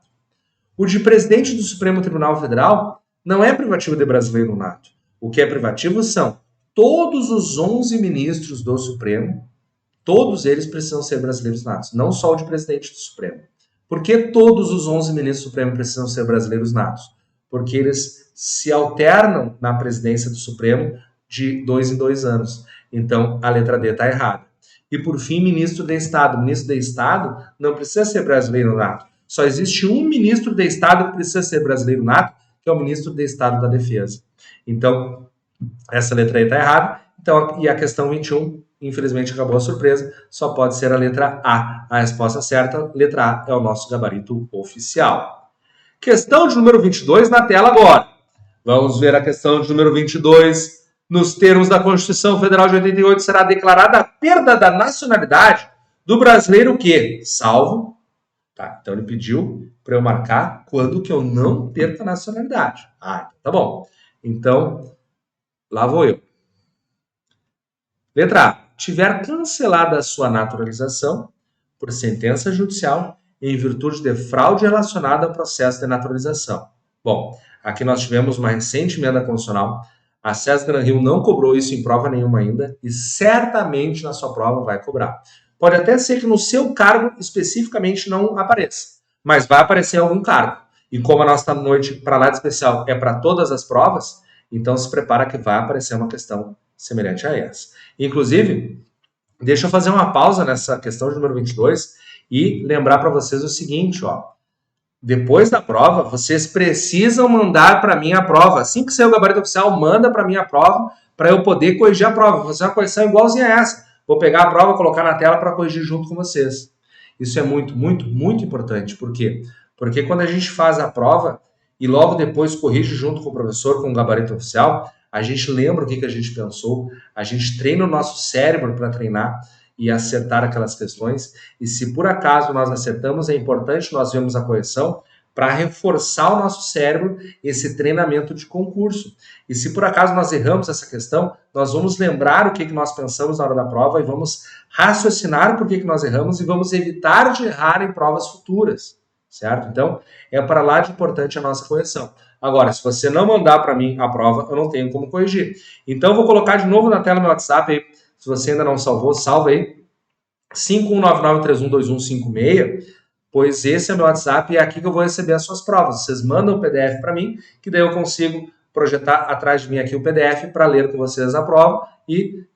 O de presidente do Supremo Tribunal Federal não é privativo de brasileiro nato. O que é privativo são todos os 11 ministros do Supremo, todos eles precisam ser brasileiros natos, não só o de presidente do Supremo. Por que todos os 11 ministros do Supremo precisam ser brasileiros natos? Porque eles se alternam na presidência do Supremo de 2 em 2 anos. Então, a letra D está errada. E, por fim, ministro de Estado. Ministro de Estado não precisa ser brasileiro nato. Só existe um ministro de Estado que precisa ser brasileiro nato, que é o ministro de Estado da Defesa. Então, essa letra aí está errada. Então, e a questão 21, infelizmente, acabou a surpresa. Só pode ser a letra A. A resposta certa, letra A, é o nosso gabarito oficial. Questão de número 22 na tela agora. Vamos ver a questão de número 22. Nos termos da Constituição Federal de 88, será declarada a perda da nacionalidade do brasileiro que, salvo... Tá, então ele pediu para eu marcar quando que eu não perco a nacionalidade. Ah, tá bom. Então, lá vou eu. Letra A. Tiver cancelada a sua naturalização por sentença judicial em virtude de fraude relacionada ao processo de naturalização. Bom, aqui nós tivemos uma recente emenda constitucional. A SES Granrio não cobrou isso em prova nenhuma ainda e certamente na sua prova vai cobrar. Pode até ser que no seu cargo especificamente não apareça, mas vai aparecer em algum cargo. E como a nossa noite para lá de especial é para todas as provas, então se prepara que vai aparecer uma questão semelhante a essa. Inclusive, deixa eu fazer uma pausa nessa questão de número 22 e lembrar para vocês o seguinte, ó. Depois da prova, vocês precisam mandar para mim a prova. Assim que sair o gabarito oficial, manda para mim a prova para eu poder corrigir a prova. Vou fazer uma correção igualzinha a essa. Vou pegar a prova, colocar na tela para corrigir junto com vocês. Isso é muito, muito, muito importante. Por quê? Porque quando a gente faz a prova e logo depois corrige junto com o professor, com o gabarito oficial, a gente lembra o que a gente pensou, a gente treina o nosso cérebro para treinar e acertar aquelas questões. E se por acaso nós acertamos, é importante nós vermos a correção para reforçar o nosso cérebro esse treinamento de concurso. E se por acaso nós erramos essa questão, nós vamos lembrar o que nós pensamos na hora da prova e vamos raciocinar por que nós erramos e vamos evitar de errar em provas futuras, certo? Então, é para lá de importante a nossa correção. Agora, se você não mandar para mim a prova, eu não tenho como corrigir. Então, eu vou colocar de novo na tela meu WhatsApp aí. Se você ainda não salvou, salva aí. 5199312156, pois esse é meu WhatsApp e é aqui que eu vou receber as suas provas. Vocês mandam o PDF para mim, que daí eu consigo projetar atrás de mim aqui o PDF para ler com vocês a prova e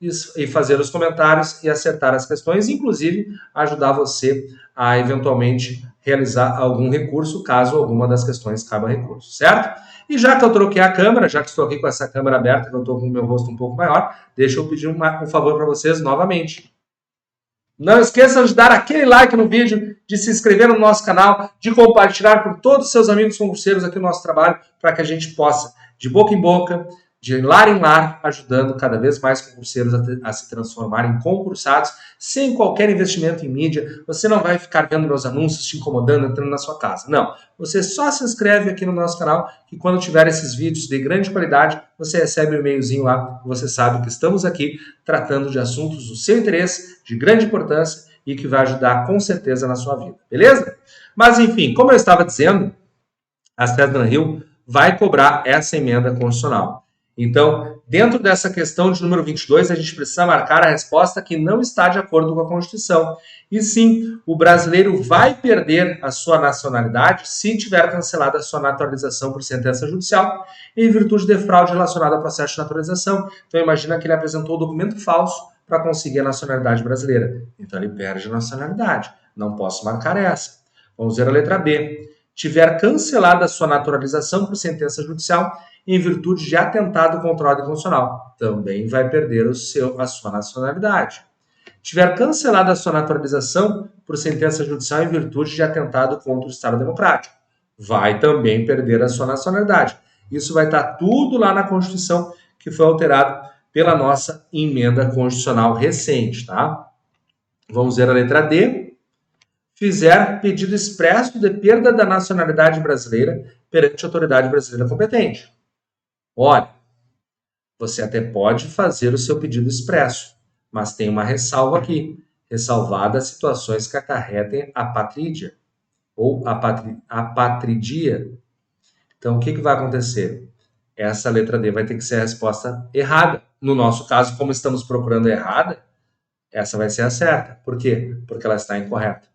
fazer os comentários e acertar as questões, inclusive ajudar você a eventualmente realizar algum recurso, caso alguma das questões caiba recurso, certo? E já que eu troquei a câmera, já que estou aqui com essa câmera aberta, que eu estou com o meu rosto um pouco maior, deixa eu pedir um favor para vocês novamente. Não esqueçam de dar aquele like no vídeo, de se inscrever no nosso canal, de compartilhar com todos os seus amigos concurseiros aqui no nosso trabalho, para que a gente possa, de boca em boca, de lar em lar, ajudando cada vez mais concurseiros a se transformarem em concursados, sem qualquer investimento em mídia. Você não vai ficar vendo meus anúncios, te incomodando, entrando na sua casa. Não. Você só se inscreve aqui no nosso canal, que quando tiver esses vídeos de grande qualidade, você recebe um e-mailzinho lá, você sabe que estamos aqui tratando de assuntos do seu interesse, de grande importância e que vai ajudar com certeza na sua vida. Beleza? Mas enfim, como eu estava dizendo, a SES Granrio vai cobrar essa emenda constitucional. Então, dentro dessa questão de número 22, a gente precisa marcar a resposta que não está de acordo com a Constituição. E sim, o brasileiro vai perder a sua nacionalidade se tiver cancelada a sua naturalização por sentença judicial em virtude de fraude relacionada ao processo de naturalização. Então, imagina que ele apresentou o documento falso para conseguir a nacionalidade brasileira. Então, ele perde a nacionalidade. Não posso marcar essa. Vamos ver a letra B. Tiver cancelada a sua naturalização por sentença judicial em virtude de atentado contra a ordem constitucional, também vai perder a sua nacionalidade. tiver cancelado a sua naturalização por sentença judicial em virtude de atentado contra o Estado Democrático. Vai também perder a sua nacionalidade. Isso vai estar tudo lá na Constituição, que foi alterado pela nossa emenda constitucional recente, tá? Vamos ver a letra D. Fizer pedido expresso de perda da nacionalidade brasileira perante a autoridade brasileira competente. Olha, você até pode fazer o seu pedido expresso, mas tem uma ressalva aqui, ressalvadas situações que acarretem apatrídia ou apatridia. Então, o que vai acontecer? Essa letra D vai ter que ser a resposta errada. No nosso caso, como estamos procurando errada, essa vai ser a certa. Por quê? Porque ela está incorreta.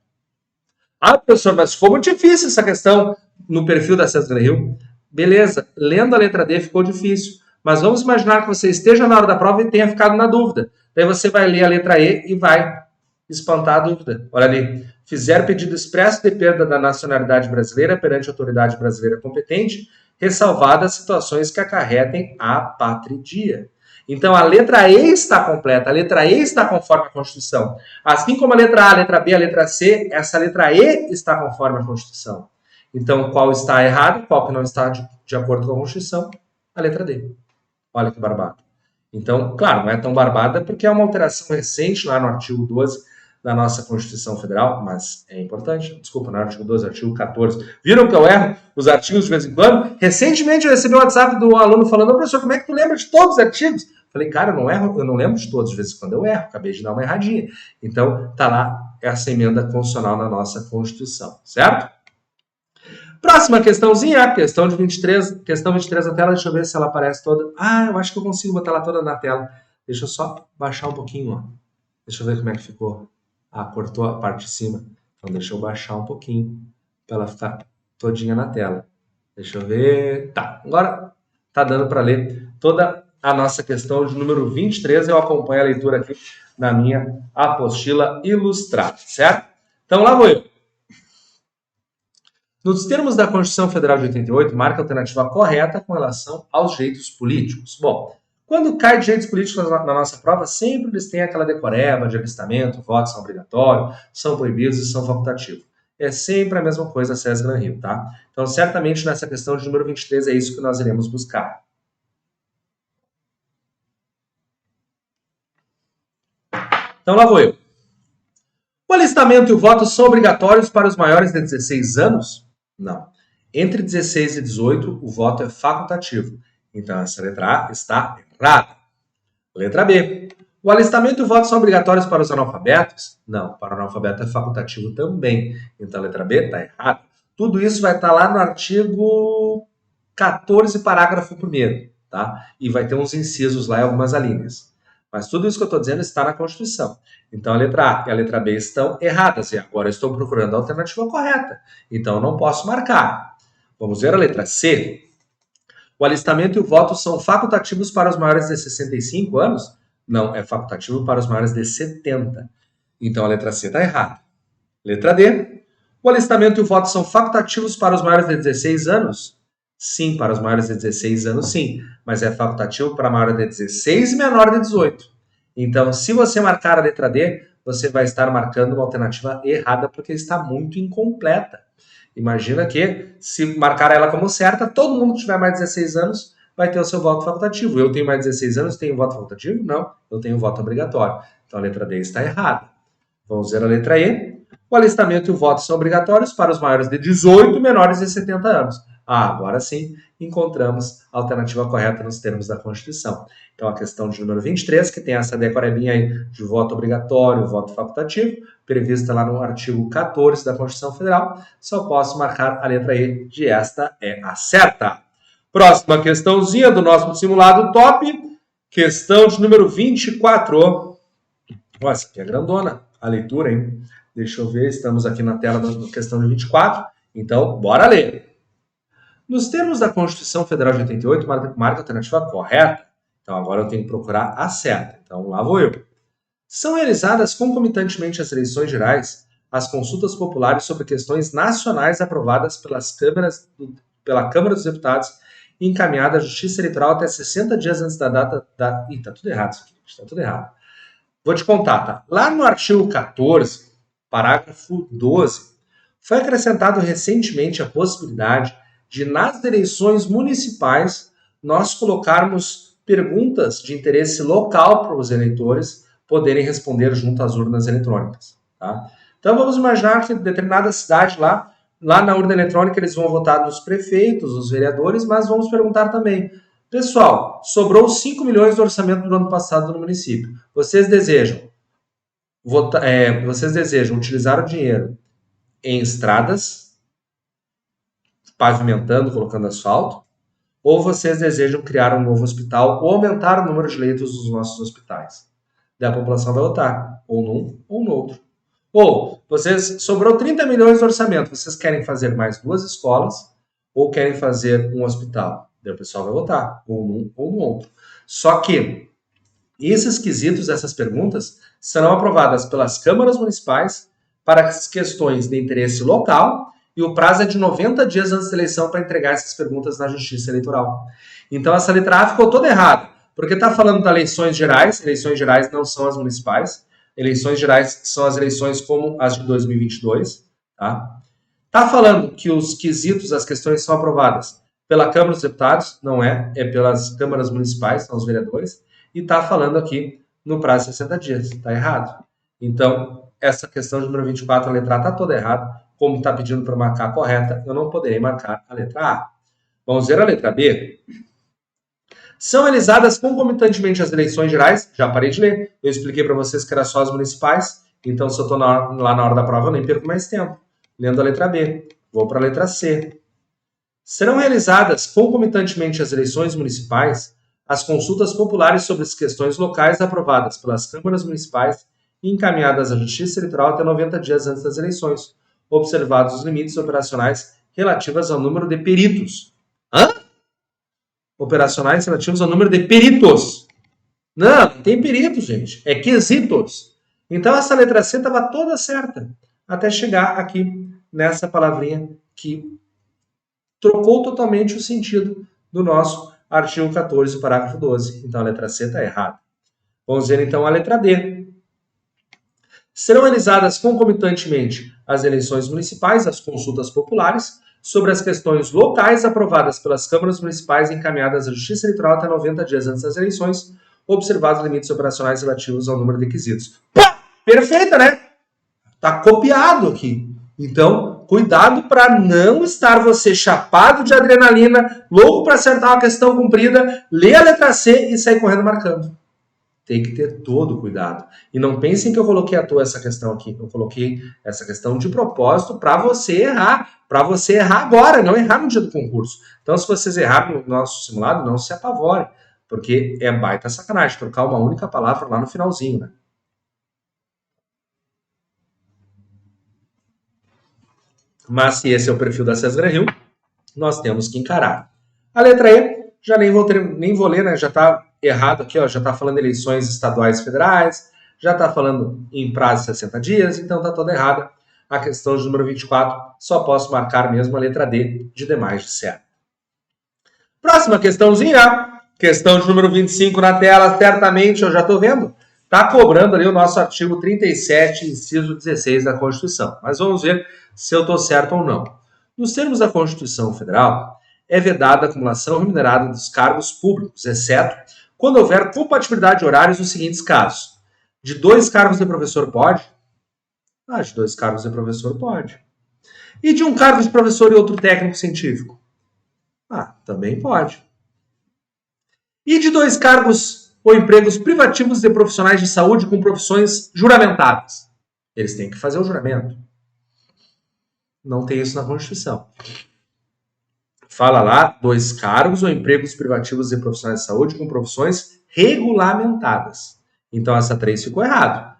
Ah, professor, mas ficou muito difícil essa questão no perfil da César Rio. Beleza, lendo a letra D ficou difícil. Mas vamos imaginar que você esteja na hora da prova e tenha ficado na dúvida. Daí você vai ler a letra E e vai espantar a dúvida. Olha ali. Fizer pedido expresso de perda da nacionalidade brasileira perante a autoridade brasileira competente, ressalvadas situações que acarretem apatridia. Então, a letra E está completa, a letra E está conforme a Constituição. Assim como a letra A, a letra B, a letra C, essa letra E está conforme a Constituição. Então, qual está errado, qual que não está de acordo com a Constituição? A letra D. Olha que barbada. Então, claro, não é tão barbada porque é uma alteração recente lá no artigo 12 da nossa Constituição Federal, mas é importante. Desculpa, não é artigo 12, é artigo 14. Viram que eu erro os artigos de vez em quando? Recentemente eu recebi um WhatsApp do aluno falando: professor, como é que tu lembra de todos os artigos? Falei, cara, eu não erro, eu não lembro de todos, de vez em quando eu erro, acabei de dar uma erradinha. Então, tá lá essa emenda constitucional na nossa Constituição, certo? Próxima questãozinha, questão 23 na tela, deixa eu ver se ela aparece toda. Ah, eu acho que eu consigo botar ela toda na tela. Deixa eu só baixar um pouquinho, ó. Deixa eu ver como é que ficou. Ah, cortou a parte de cima. Então deixa eu baixar um pouquinho para ela ficar todinha na tela. Deixa eu ver. Tá, agora tá dando para ler toda a nossa questão de número 23. Eu acompanho a leitura aqui na minha apostila ilustrada, certo? Então lá vou eu. Nos termos da Constituição Federal de 88, marca a alternativa correta com relação aos direitos políticos. Bom, quando cai direitos políticos na nossa prova, sempre eles têm aquela decoreba de alistamento, votos são obrigatórios, são proibidos e são facultativos. É sempre a mesma coisa, César Gran Rio, tá? Então, certamente nessa questão de número 23 é isso que nós iremos buscar. Então, lá vou eu. O alistamento e o voto são obrigatórios para os maiores de 16 anos? Não. Entre 16 e 18, o voto é facultativo. Então, essa letra A está errada. Letra B. O alistamento e o voto são obrigatórios para os analfabetos? Não. Para o analfabeto é facultativo também. Então, a letra B está errada. Tudo isso vai estar lá no artigo 14, parágrafo 1º, tá? E vai ter uns incisos lá e algumas alíneas. Mas tudo isso que eu estou dizendo está na Constituição. Então, a letra A e a letra B estão erradas. E agora eu estou procurando a alternativa correta. Então, eu não posso marcar. Vamos ver a letra C. O alistamento e o voto são facultativos para os maiores de 65 anos? Não, é facultativo para os maiores de 70. Então, a letra C está errada. Letra D. O alistamento e o voto são facultativos para os maiores de 16 anos? Sim, para os maiores de 16 anos, sim. Mas é facultativo para maior de 16 e menor de 18. Então, se você marcar a letra D, você vai estar marcando uma alternativa errada porque está muito incompleta. Imagina que, se marcar ela como certa, todo mundo que tiver mais de 16 anos vai ter o seu voto facultativo. Eu tenho mais de 16 anos, tenho voto facultativo? Não, eu tenho voto obrigatório. Então, a letra D está errada. Vamos ver a letra E. O alistamento e o voto são obrigatórios para os maiores de 18 e menores de 70 anos. Ah, agora sim, encontramos a alternativa correta nos termos da Constituição. Então, a questão de número 23, que tem essa decorebinha aí de voto obrigatório, voto facultativo, prevista lá no artigo 14 da Constituição Federal, só posso marcar a letra E de esta é a certa. Próxima questãozinha do nosso simulado top, questão de número 24. Nossa, aqui é grandona a leitura, hein? Deixa eu ver, estamos aqui na tela da questão de 24, então bora ler. Nos termos da Constituição Federal de 88, marca a alternativa correta. Então, agora eu tenho que procurar a certa. Então, lá vou eu. São realizadas concomitantemente às eleições gerais as consultas populares sobre questões nacionais aprovadas pela Câmara dos Deputados e encaminhadas à Justiça Eleitoral até 60 dias antes da data da... Ih, tá tudo errado isso aqui. Tá tudo errado. Vou te contar, tá? Lá no artigo 14, parágrafo 12, foi acrescentado recentemente a possibilidade de, nas eleições municipais, nós colocarmos perguntas de interesse local para os eleitores poderem responder junto às urnas eletrônicas. Tá? Então vamos imaginar que em determinada cidade lá na urna eletrônica eles vão votar nos prefeitos, nos vereadores, mas vamos perguntar também, pessoal, sobrou 5 milhões do orçamento do ano passado no município. Vocês desejam utilizar o dinheiro em estradas, pavimentando, colocando asfalto, ou vocês desejam criar um novo hospital ou aumentar o número de leitos dos nossos hospitais? Daí a população vai votar, ou num ou no outro. Ou, sobrou 30 milhões de orçamento, vocês querem fazer mais 2 escolas ou querem fazer um hospital? Daí o pessoal vai votar, ou num ou no outro. Só que esses quesitos, essas perguntas, serão aprovadas pelas câmaras municipais para as questões de interesse local e o prazo é de 90 dias antes da eleição para entregar essas perguntas na Justiça Eleitoral. Então essa letra A ficou toda errada, porque está falando das eleições gerais não são as municipais, eleições gerais são as eleições como as de 2022, tá? Tá falando que os quesitos, as questões são aprovadas pela Câmara dos Deputados, não é pelas câmaras municipais, são os vereadores, e tá falando aqui no prazo de 60 dias, tá errado. Então, essa questão de número 24, a letra A tá toda errada, como está pedindo para marcar a correta, eu não poderei marcar a letra A. Vamos ver a letra B. São realizadas concomitantemente as eleições gerais, já parei de ler, eu expliquei para vocês que era só as municipais, então se eu estou lá na hora da prova eu nem perco mais tempo, lendo a letra B. Vou para a letra C. Serão realizadas concomitantemente as eleições municipais as consultas populares sobre as questões locais aprovadas pelas câmaras municipais e encaminhadas à Justiça Eleitoral até 90 dias antes das eleições, observados os limites operacionais relativos ao número de peritos. Hã? Operacionais relativos ao número de peritos. Não tem peritos, gente. É quesitos. Então essa letra C estava toda certa, até chegar aqui nessa palavrinha que trocou totalmente o sentido do nosso artigo 14, parágrafo 12. Então a letra C está errada. Vamos ver então a letra D. Serão realizadas concomitantemente as eleições municipais, as consultas populares, sobre as questões locais aprovadas pelas câmaras municipais e encaminhadas à Justiça Eleitoral até 90 dias antes das eleições, observados limites operacionais relativos ao número de requisitos. Pá! Perfeita, né? Tá copiado aqui. Então, cuidado para não estar você chapado de adrenalina, louco para acertar uma questão cumprida, ler a letra C e sair correndo marcando. Tem que ter todo cuidado. E não pensem que eu coloquei à toa essa questão aqui. Eu coloquei essa questão de propósito para você errar. Para você errar agora, não errar no dia do concurso. Então, se vocês errarem no nosso simulado, não se apavorem. Porque é baita sacanagem trocar uma única palavra lá no finalzinho, né? Mas se esse é o perfil da César Hill, nós temos que encarar. A letra E, já nem vou ler, né? Já está errado aqui, ó, já está falando eleições estaduais e federais, já está falando em prazo de 60 dias, então está toda errada. A questão de número 24, só posso marcar mesmo a letra D, de demais de certo. Próxima questãozinha, questão de número 25 na tela, certamente eu já estou vendo, está cobrando ali o nosso artigo 37, inciso 16 da Constituição. Mas vamos ver se eu estou certo ou não. Nos termos da Constituição Federal, é vedada a acumulação remunerada dos cargos públicos, exceto quando houver compatibilidade de horários nos seguintes casos. De 2 cargos de professor pode? De 2 cargos de professor pode. E de um cargo de professor e outro técnico científico? Também pode. E de 2 cargos ou empregos privativos de profissionais de saúde com profissões juramentadas? Eles têm que fazer o juramento. Não tem isso na Constituição. Fala lá, 2 cargos ou empregos privativos de profissionais de saúde com profissões regulamentadas. Então essa 3 ficou errado.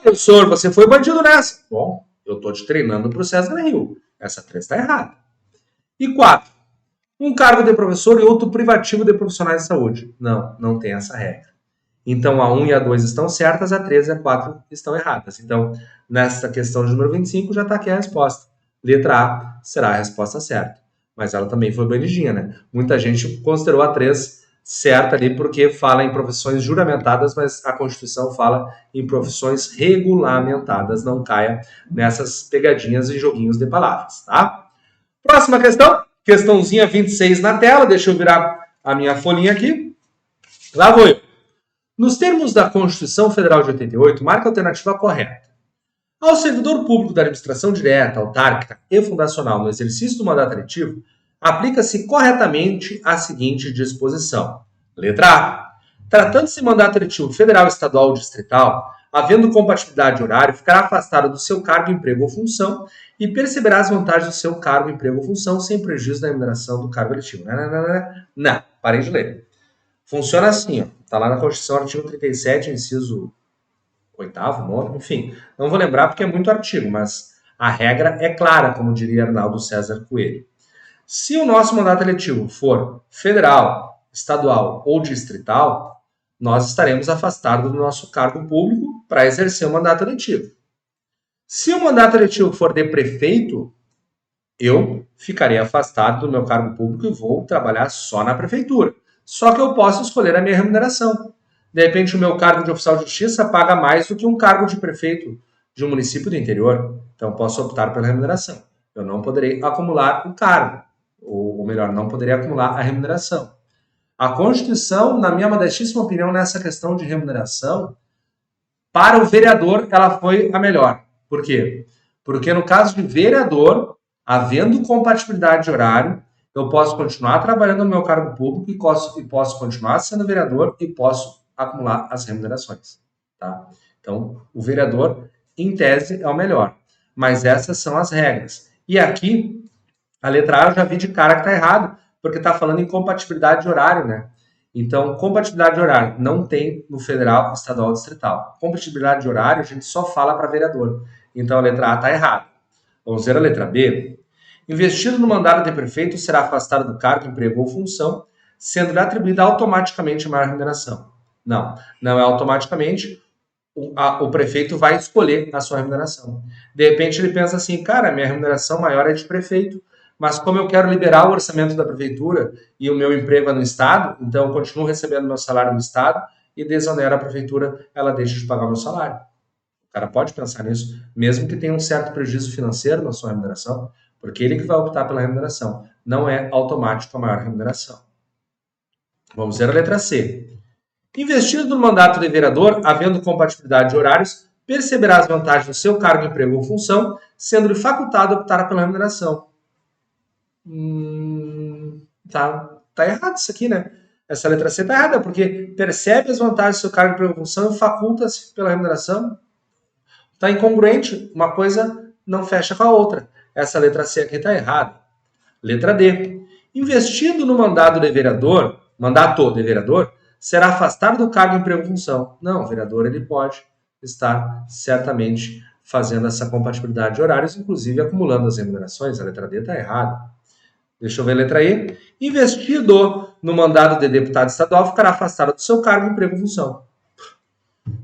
Professor, você foi bandido nessa. Bom, eu estou te treinando para o César Hill. Essa 3 está errada. E 4. Um cargo de professor e outro privativo de profissionais de saúde. Não tem essa regra. Então a 1 e a 2 estão certas, a 3 e a 4 estão erradas. Então, nessa questão de número 25, já está aqui a resposta. Letra A será a resposta certa. Mas ela também foi bandidinha, né? Muita gente considerou a 3 certa ali, porque fala em profissões juramentadas, mas a Constituição fala em profissões regulamentadas. Não caia nessas pegadinhas e joguinhos de palavras, tá? Próxima questão, questãozinha 26 na tela, deixa eu virar a minha folhinha aqui. Lá vou eu. Nos termos da Constituição Federal de 88, marca a alternativa correta. Ao servidor público da administração direta, autárquica e fundacional no exercício do mandato eletivo, aplica-se corretamente a seguinte disposição. Letra A. Tratando-se de mandato eletivo federal, estadual ou distrital, havendo compatibilidade de horário, ficará afastado do seu cargo, emprego ou função e perceberá as vantagens do seu cargo, emprego ou função sem prejuízo da remuneração do cargo eletivo. Não, parei de ler. Funciona assim, está lá na Constituição, artigo 37, inciso 8º, 9º, enfim. Não vou lembrar porque é muito artigo, mas a regra é clara, como diria Arnaldo César Coelho. Se o nosso mandato eletivo for federal, estadual ou distrital, nós estaremos afastados do nosso cargo público para exercer o mandato eletivo. Se o mandato eletivo for de prefeito, eu ficarei afastado do meu cargo público e vou trabalhar só na prefeitura. Só que eu posso escolher a minha remuneração. De repente, o meu cargo de oficial de justiça paga mais do que um cargo de prefeito de um município do interior. Então, eu posso optar pela remuneração. Eu não poderei acumular o cargo. Ou melhor, não poderei acumular a remuneração. A Constituição, na minha modestíssima opinião, nessa questão de remuneração, para o vereador, ela foi a melhor. Por quê? Porque no caso de vereador, havendo compatibilidade de horário, eu posso continuar trabalhando no meu cargo público e posso continuar sendo vereador e posso acumular as remunerações. Tá? Então, o vereador, em tese, é o melhor. Mas essas são as regras. E aqui, a letra A eu já vi de cara que está errado, porque está falando em compatibilidade de horário, né? Então, compatibilidade de horário não tem no federal, estadual ou distrital. Compatibilidade de horário a gente só fala para vereador. Então, a letra A está errada. Vamos ver a letra B. Investido no mandato de prefeito, será afastado do cargo, emprego ou função, sendo-lhe atribuída automaticamente a maior remuneração. Não é automaticamente. O prefeito vai escolher a sua remuneração. De repente ele pensa assim, cara, minha remuneração maior é de prefeito, mas como eu quero liberar o orçamento da prefeitura e o meu emprego é no Estado, então eu continuo recebendo meu salário no Estado e desonera a prefeitura, ela deixa de pagar o meu salário. O cara pode pensar nisso, mesmo que tenha um certo prejuízo financeiro na sua remuneração, porque ele que vai optar pela remuneração. Não é automático a maior remuneração. Vamos ver a letra C. Investido no mandato de vereador, havendo compatibilidade de horários, perceberá as vantagens do seu cargo, emprego ou função, sendo-lhe facultado optar pela remuneração. Tá errado isso aqui, né? Essa letra C tá errada, porque percebe as vantagens do seu cargo, emprego ou função e faculta-se pela remuneração. Tá incongruente, uma coisa não fecha com a outra. Essa letra C aqui tá errada. Letra D. Investido no mandato de vereador, será afastado do cargo, emprego ou função. Não, o vereador ele pode estar certamente fazendo essa compatibilidade de horários, inclusive acumulando as remunerações. A letra D está errada. Deixa eu ver a letra E. Investido no mandato de deputado estadual, ficará afastado do seu cargo, emprego ou função.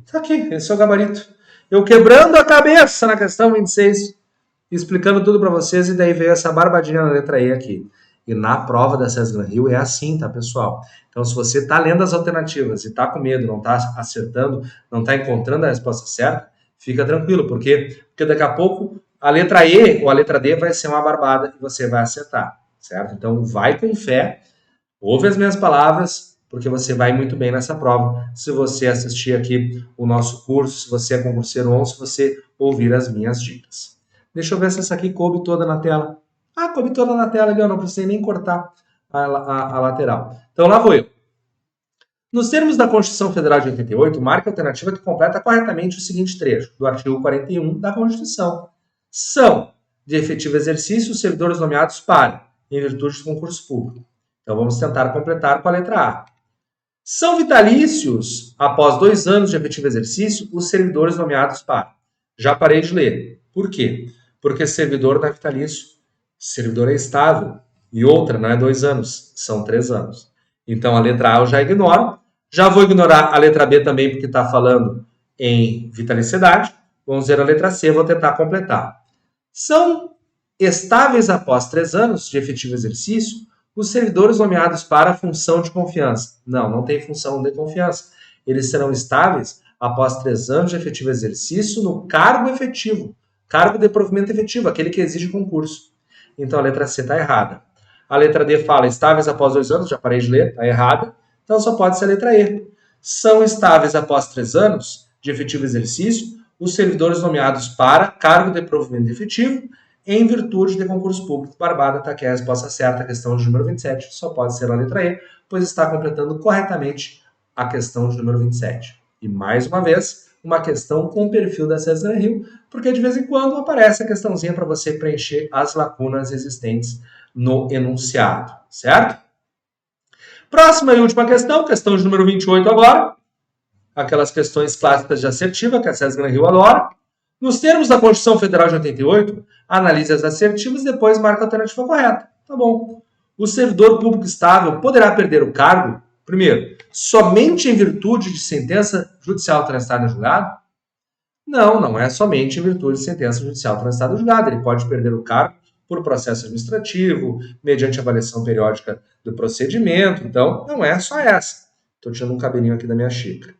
Está aqui, esse é o gabarito. Eu quebrando a cabeça na questão 26, explicando tudo para vocês, e daí veio essa barbadinha na letra E aqui. E na prova da César Gran Rio é assim, tá, pessoal? Então, se você está lendo as alternativas e está com medo, não está acertando, não está encontrando a resposta certa, fica tranquilo. Por quê? Porque daqui a pouco a letra E ou a letra D vai ser uma barbada e você vai acertar, certo? Então, vai com fé, ouve as minhas palavras, porque você vai muito bem nessa prova. Se você assistir aqui o nosso curso, se você é concurseiro ou se você ouvir as minhas dicas. Deixa eu ver se essa aqui coube toda na tela. Ah, coube toda na tela ali, eu não precisei nem cortar a lateral. Então, lá vou eu. Nos termos da Constituição Federal de 88, marca a alternativa que completa corretamente o seguinte trecho, do artigo 41 da Constituição. São, de efetivo exercício, os servidores nomeados para, em virtude do concurso público. Então, vamos tentar completar com a letra A. São vitalícios, após 2 anos de efetivo exercício, os servidores nomeados para. Já parei de ler. Por quê? Porque servidor não é vitalício. Servidor é estável. E outra, não é 2 anos, são 3 anos. Então, a letra A eu já ignoro. Já vou ignorar a letra B também, porque está falando em vitaliciedade. Vamos ver a letra C, vou tentar completar. São estáveis após 3 anos de efetivo exercício os servidores nomeados para a função de confiança. Não tem função de confiança. Eles serão estáveis após 3 anos de efetivo exercício no cargo efetivo, cargo de provimento efetivo, aquele que exige concurso. Então a letra C está errada. A letra D fala estáveis após 2 anos, já parei de ler, está errada. Então só pode ser a letra E. São estáveis após 3 anos de efetivo exercício os servidores nomeados para cargo de provimento efetivo em virtude de concurso público. Barbada, está aqui a resposta certa, a questão de número 27. Só pode ser a letra E, pois está completando corretamente a questão de número 27. E mais uma vez, uma questão com o perfil da César Rio, porque de vez em quando aparece a questãozinha para você preencher as lacunas existentes no enunciado, certo? Próxima e última questão de número 28 agora. Aquelas questões clássicas de assertiva que a César Rio adora. Nos termos da Constituição Federal de 88, analise as assertivas e depois marca a alternativa correta. Tá bom. O servidor público estável poderá perder o cargo, primeiro, somente em virtude de sentença judicial transitada em julgado? Não é somente em virtude de sentença judicial transitada em julgado. Ele pode perder o cargo por processo administrativo, mediante avaliação periódica do procedimento. Então, não é só essa. Estou tirando um cabelinho aqui da minha xícara.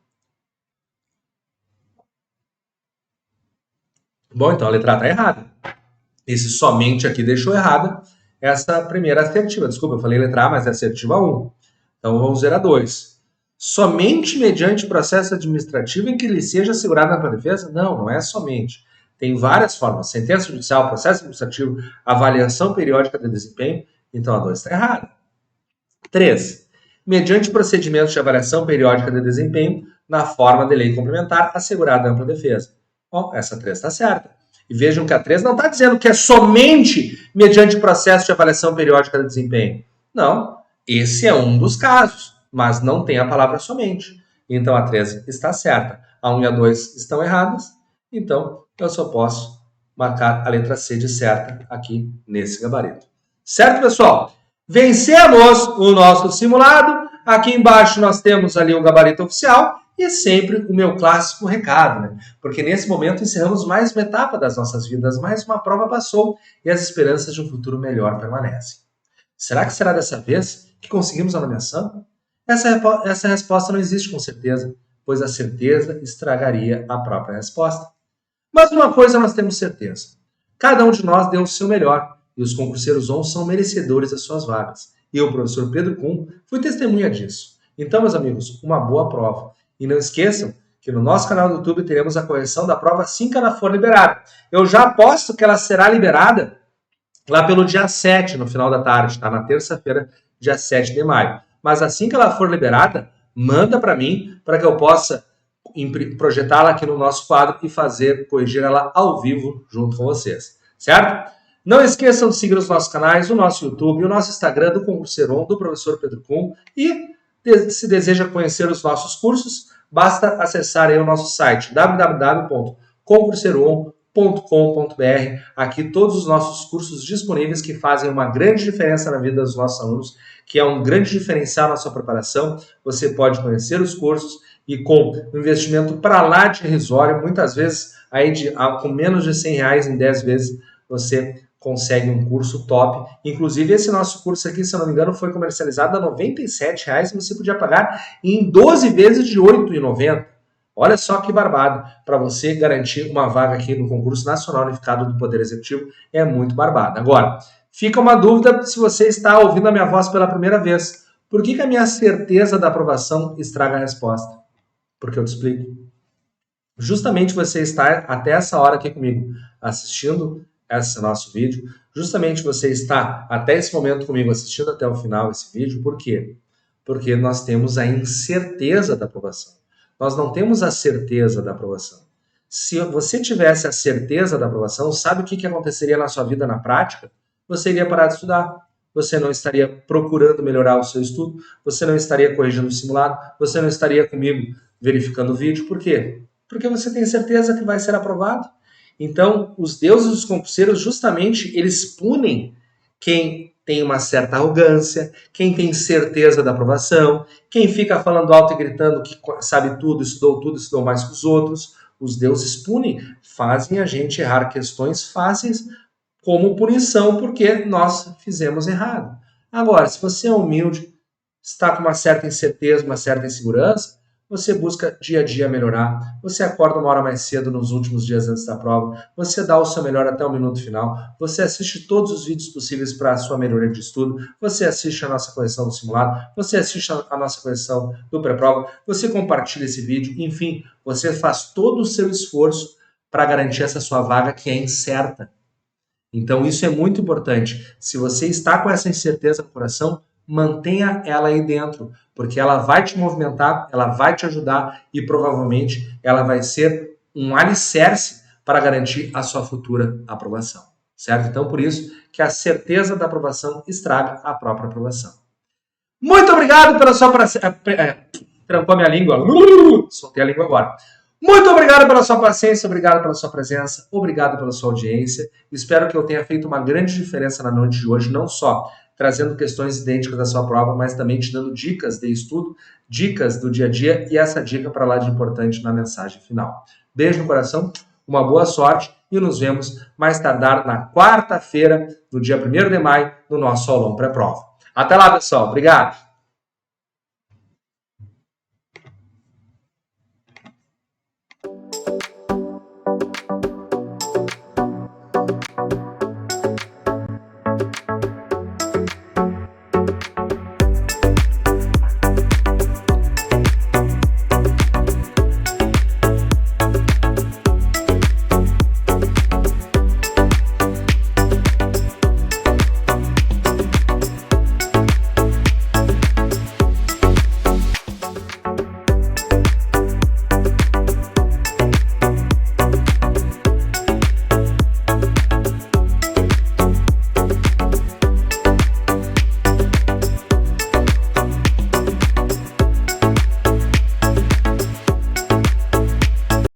Bom, então a letra A está errada. Esse somente aqui deixou errada essa primeira assertiva. Desculpa, eu falei letra A, mas é assertiva 1. Então vamos ver a 2. Somente mediante processo administrativo em que lhe seja assegurada a defesa? Não é somente. Tem várias formas. Sentença judicial, processo administrativo, avaliação periódica de desempenho. Então a 2 está errada. 3. Mediante procedimento de avaliação periódica de desempenho na forma de lei complementar, assegurada a ampla defesa. Bom, essa 3 está certa. E vejam que a 3 não está dizendo que é somente mediante processo de avaliação periódica de desempenho. Não, esse é um dos casos, mas não tem a palavra somente. Então a 3 está certa. A 1 e a 2 estão erradas, então eu só posso marcar a letra C de certa aqui nesse gabarito. Certo, pessoal? Vencemos o nosso simulado. Aqui embaixo nós temos ali o gabarito oficial. E sempre o meu clássico recado, né? Porque nesse momento encerramos mais uma etapa das nossas vidas, mais uma prova passou e as esperanças de um futuro melhor permanecem. Será que será dessa vez que conseguimos a nomeação? Essa resposta não existe com certeza, pois a certeza estragaria a própria resposta. Mas uma coisa nós temos certeza. Cada um de nós deu o seu melhor e os concurseiros ON são merecedores das suas vagas. Eu, o professor Pedro Kuhn, fui testemunha disso. Então, meus amigos, uma boa prova. E não esqueçam que no nosso canal do YouTube teremos a correção da prova assim que ela for liberada. Eu já aposto que ela será liberada lá pelo dia 7, no final da tarde, tá? Na terça-feira, dia 7 de maio. Mas assim que ela for liberada, manda para mim, para que eu possa projetá-la aqui no nosso quadro e corrigir ela ao vivo junto com vocês. Certo? Não esqueçam de seguir os nossos canais, o nosso YouTube, o nosso Instagram do Concurseiro ON, do professor Pedro Kuhn, e se deseja conhecer os nossos cursos, basta acessar aí o nosso site www.concurseiroon.com.br. Aqui todos os nossos cursos disponíveis que fazem uma grande diferença na vida dos nossos alunos, que é um grande diferencial na sua preparação. Você pode conhecer os cursos e com um investimento para lá de irrisório, muitas vezes aí com menos de R$100 em 10 vezes, você consegue um curso top. Inclusive, esse nosso curso aqui, se eu não me engano, foi comercializado a R$97 e você podia pagar em 12 vezes de R$8,90. Olha só que barbado. Para você garantir uma vaga aqui no concurso nacional unificado do Poder Executivo, é muito barbado. Agora, fica uma dúvida se você está ouvindo a minha voz pela primeira vez. Por que a minha certeza da aprovação estraga a resposta? Porque eu te explico. Justamente você está até essa hora aqui comigo assistindo esse nosso vídeo, justamente você está até esse momento comigo assistindo até o final esse vídeo, por quê? Porque nós temos a incerteza da aprovação. Nós não temos a certeza da aprovação. Se você tivesse a certeza da aprovação, sabe o que aconteceria na sua vida na prática? Você iria parar de estudar, você não estaria procurando melhorar o seu estudo, você não estaria corrigindo o simulado, você não estaria comigo verificando o vídeo, por quê? Porque você tem certeza que vai ser aprovado. Então, os deuses dos concurseiros, justamente, eles punem quem tem uma certa arrogância, quem tem certeza da aprovação, quem fica falando alto e gritando que sabe tudo, estudou mais que os outros. Os deuses punem, fazem a gente errar questões fáceis como punição porque nós fizemos errado. Agora, se você é humilde, está com uma certa incerteza, uma certa insegurança, você busca dia a dia melhorar, você acorda uma hora mais cedo nos últimos dias antes da prova, você dá o seu melhor até o minuto final, você assiste todos os vídeos possíveis para a sua melhoria de estudo, você assiste a nossa correção do simulado, você assiste a nossa correção do pré-prova, você compartilha esse vídeo, enfim, você faz todo o seu esforço para garantir essa sua vaga que é incerta. Então isso é muito importante. Se você está com essa incerteza no coração, mantenha ela aí dentro, porque ela vai te movimentar, ela vai te ajudar e provavelmente ela vai ser um alicerce para garantir a sua futura aprovação, certo? Então por isso que a certeza da aprovação estraga a própria aprovação. Muito obrigado pela sua trancou a minha língua. Soltei a língua agora. Muito obrigado pela sua paciência, obrigado pela sua presença, obrigado pela sua audiência. Espero que eu tenha feito uma grande diferença na noite de hoje, não só trazendo questões idênticas da sua prova, mas também te dando dicas de estudo, dicas do dia a dia e essa dica para lá de importante na mensagem final. Beijo no coração, uma boa sorte e nos vemos mais tardar na quarta-feira, no dia 1º de maio, no nosso aulão pré-prova. Até lá, pessoal. Obrigado.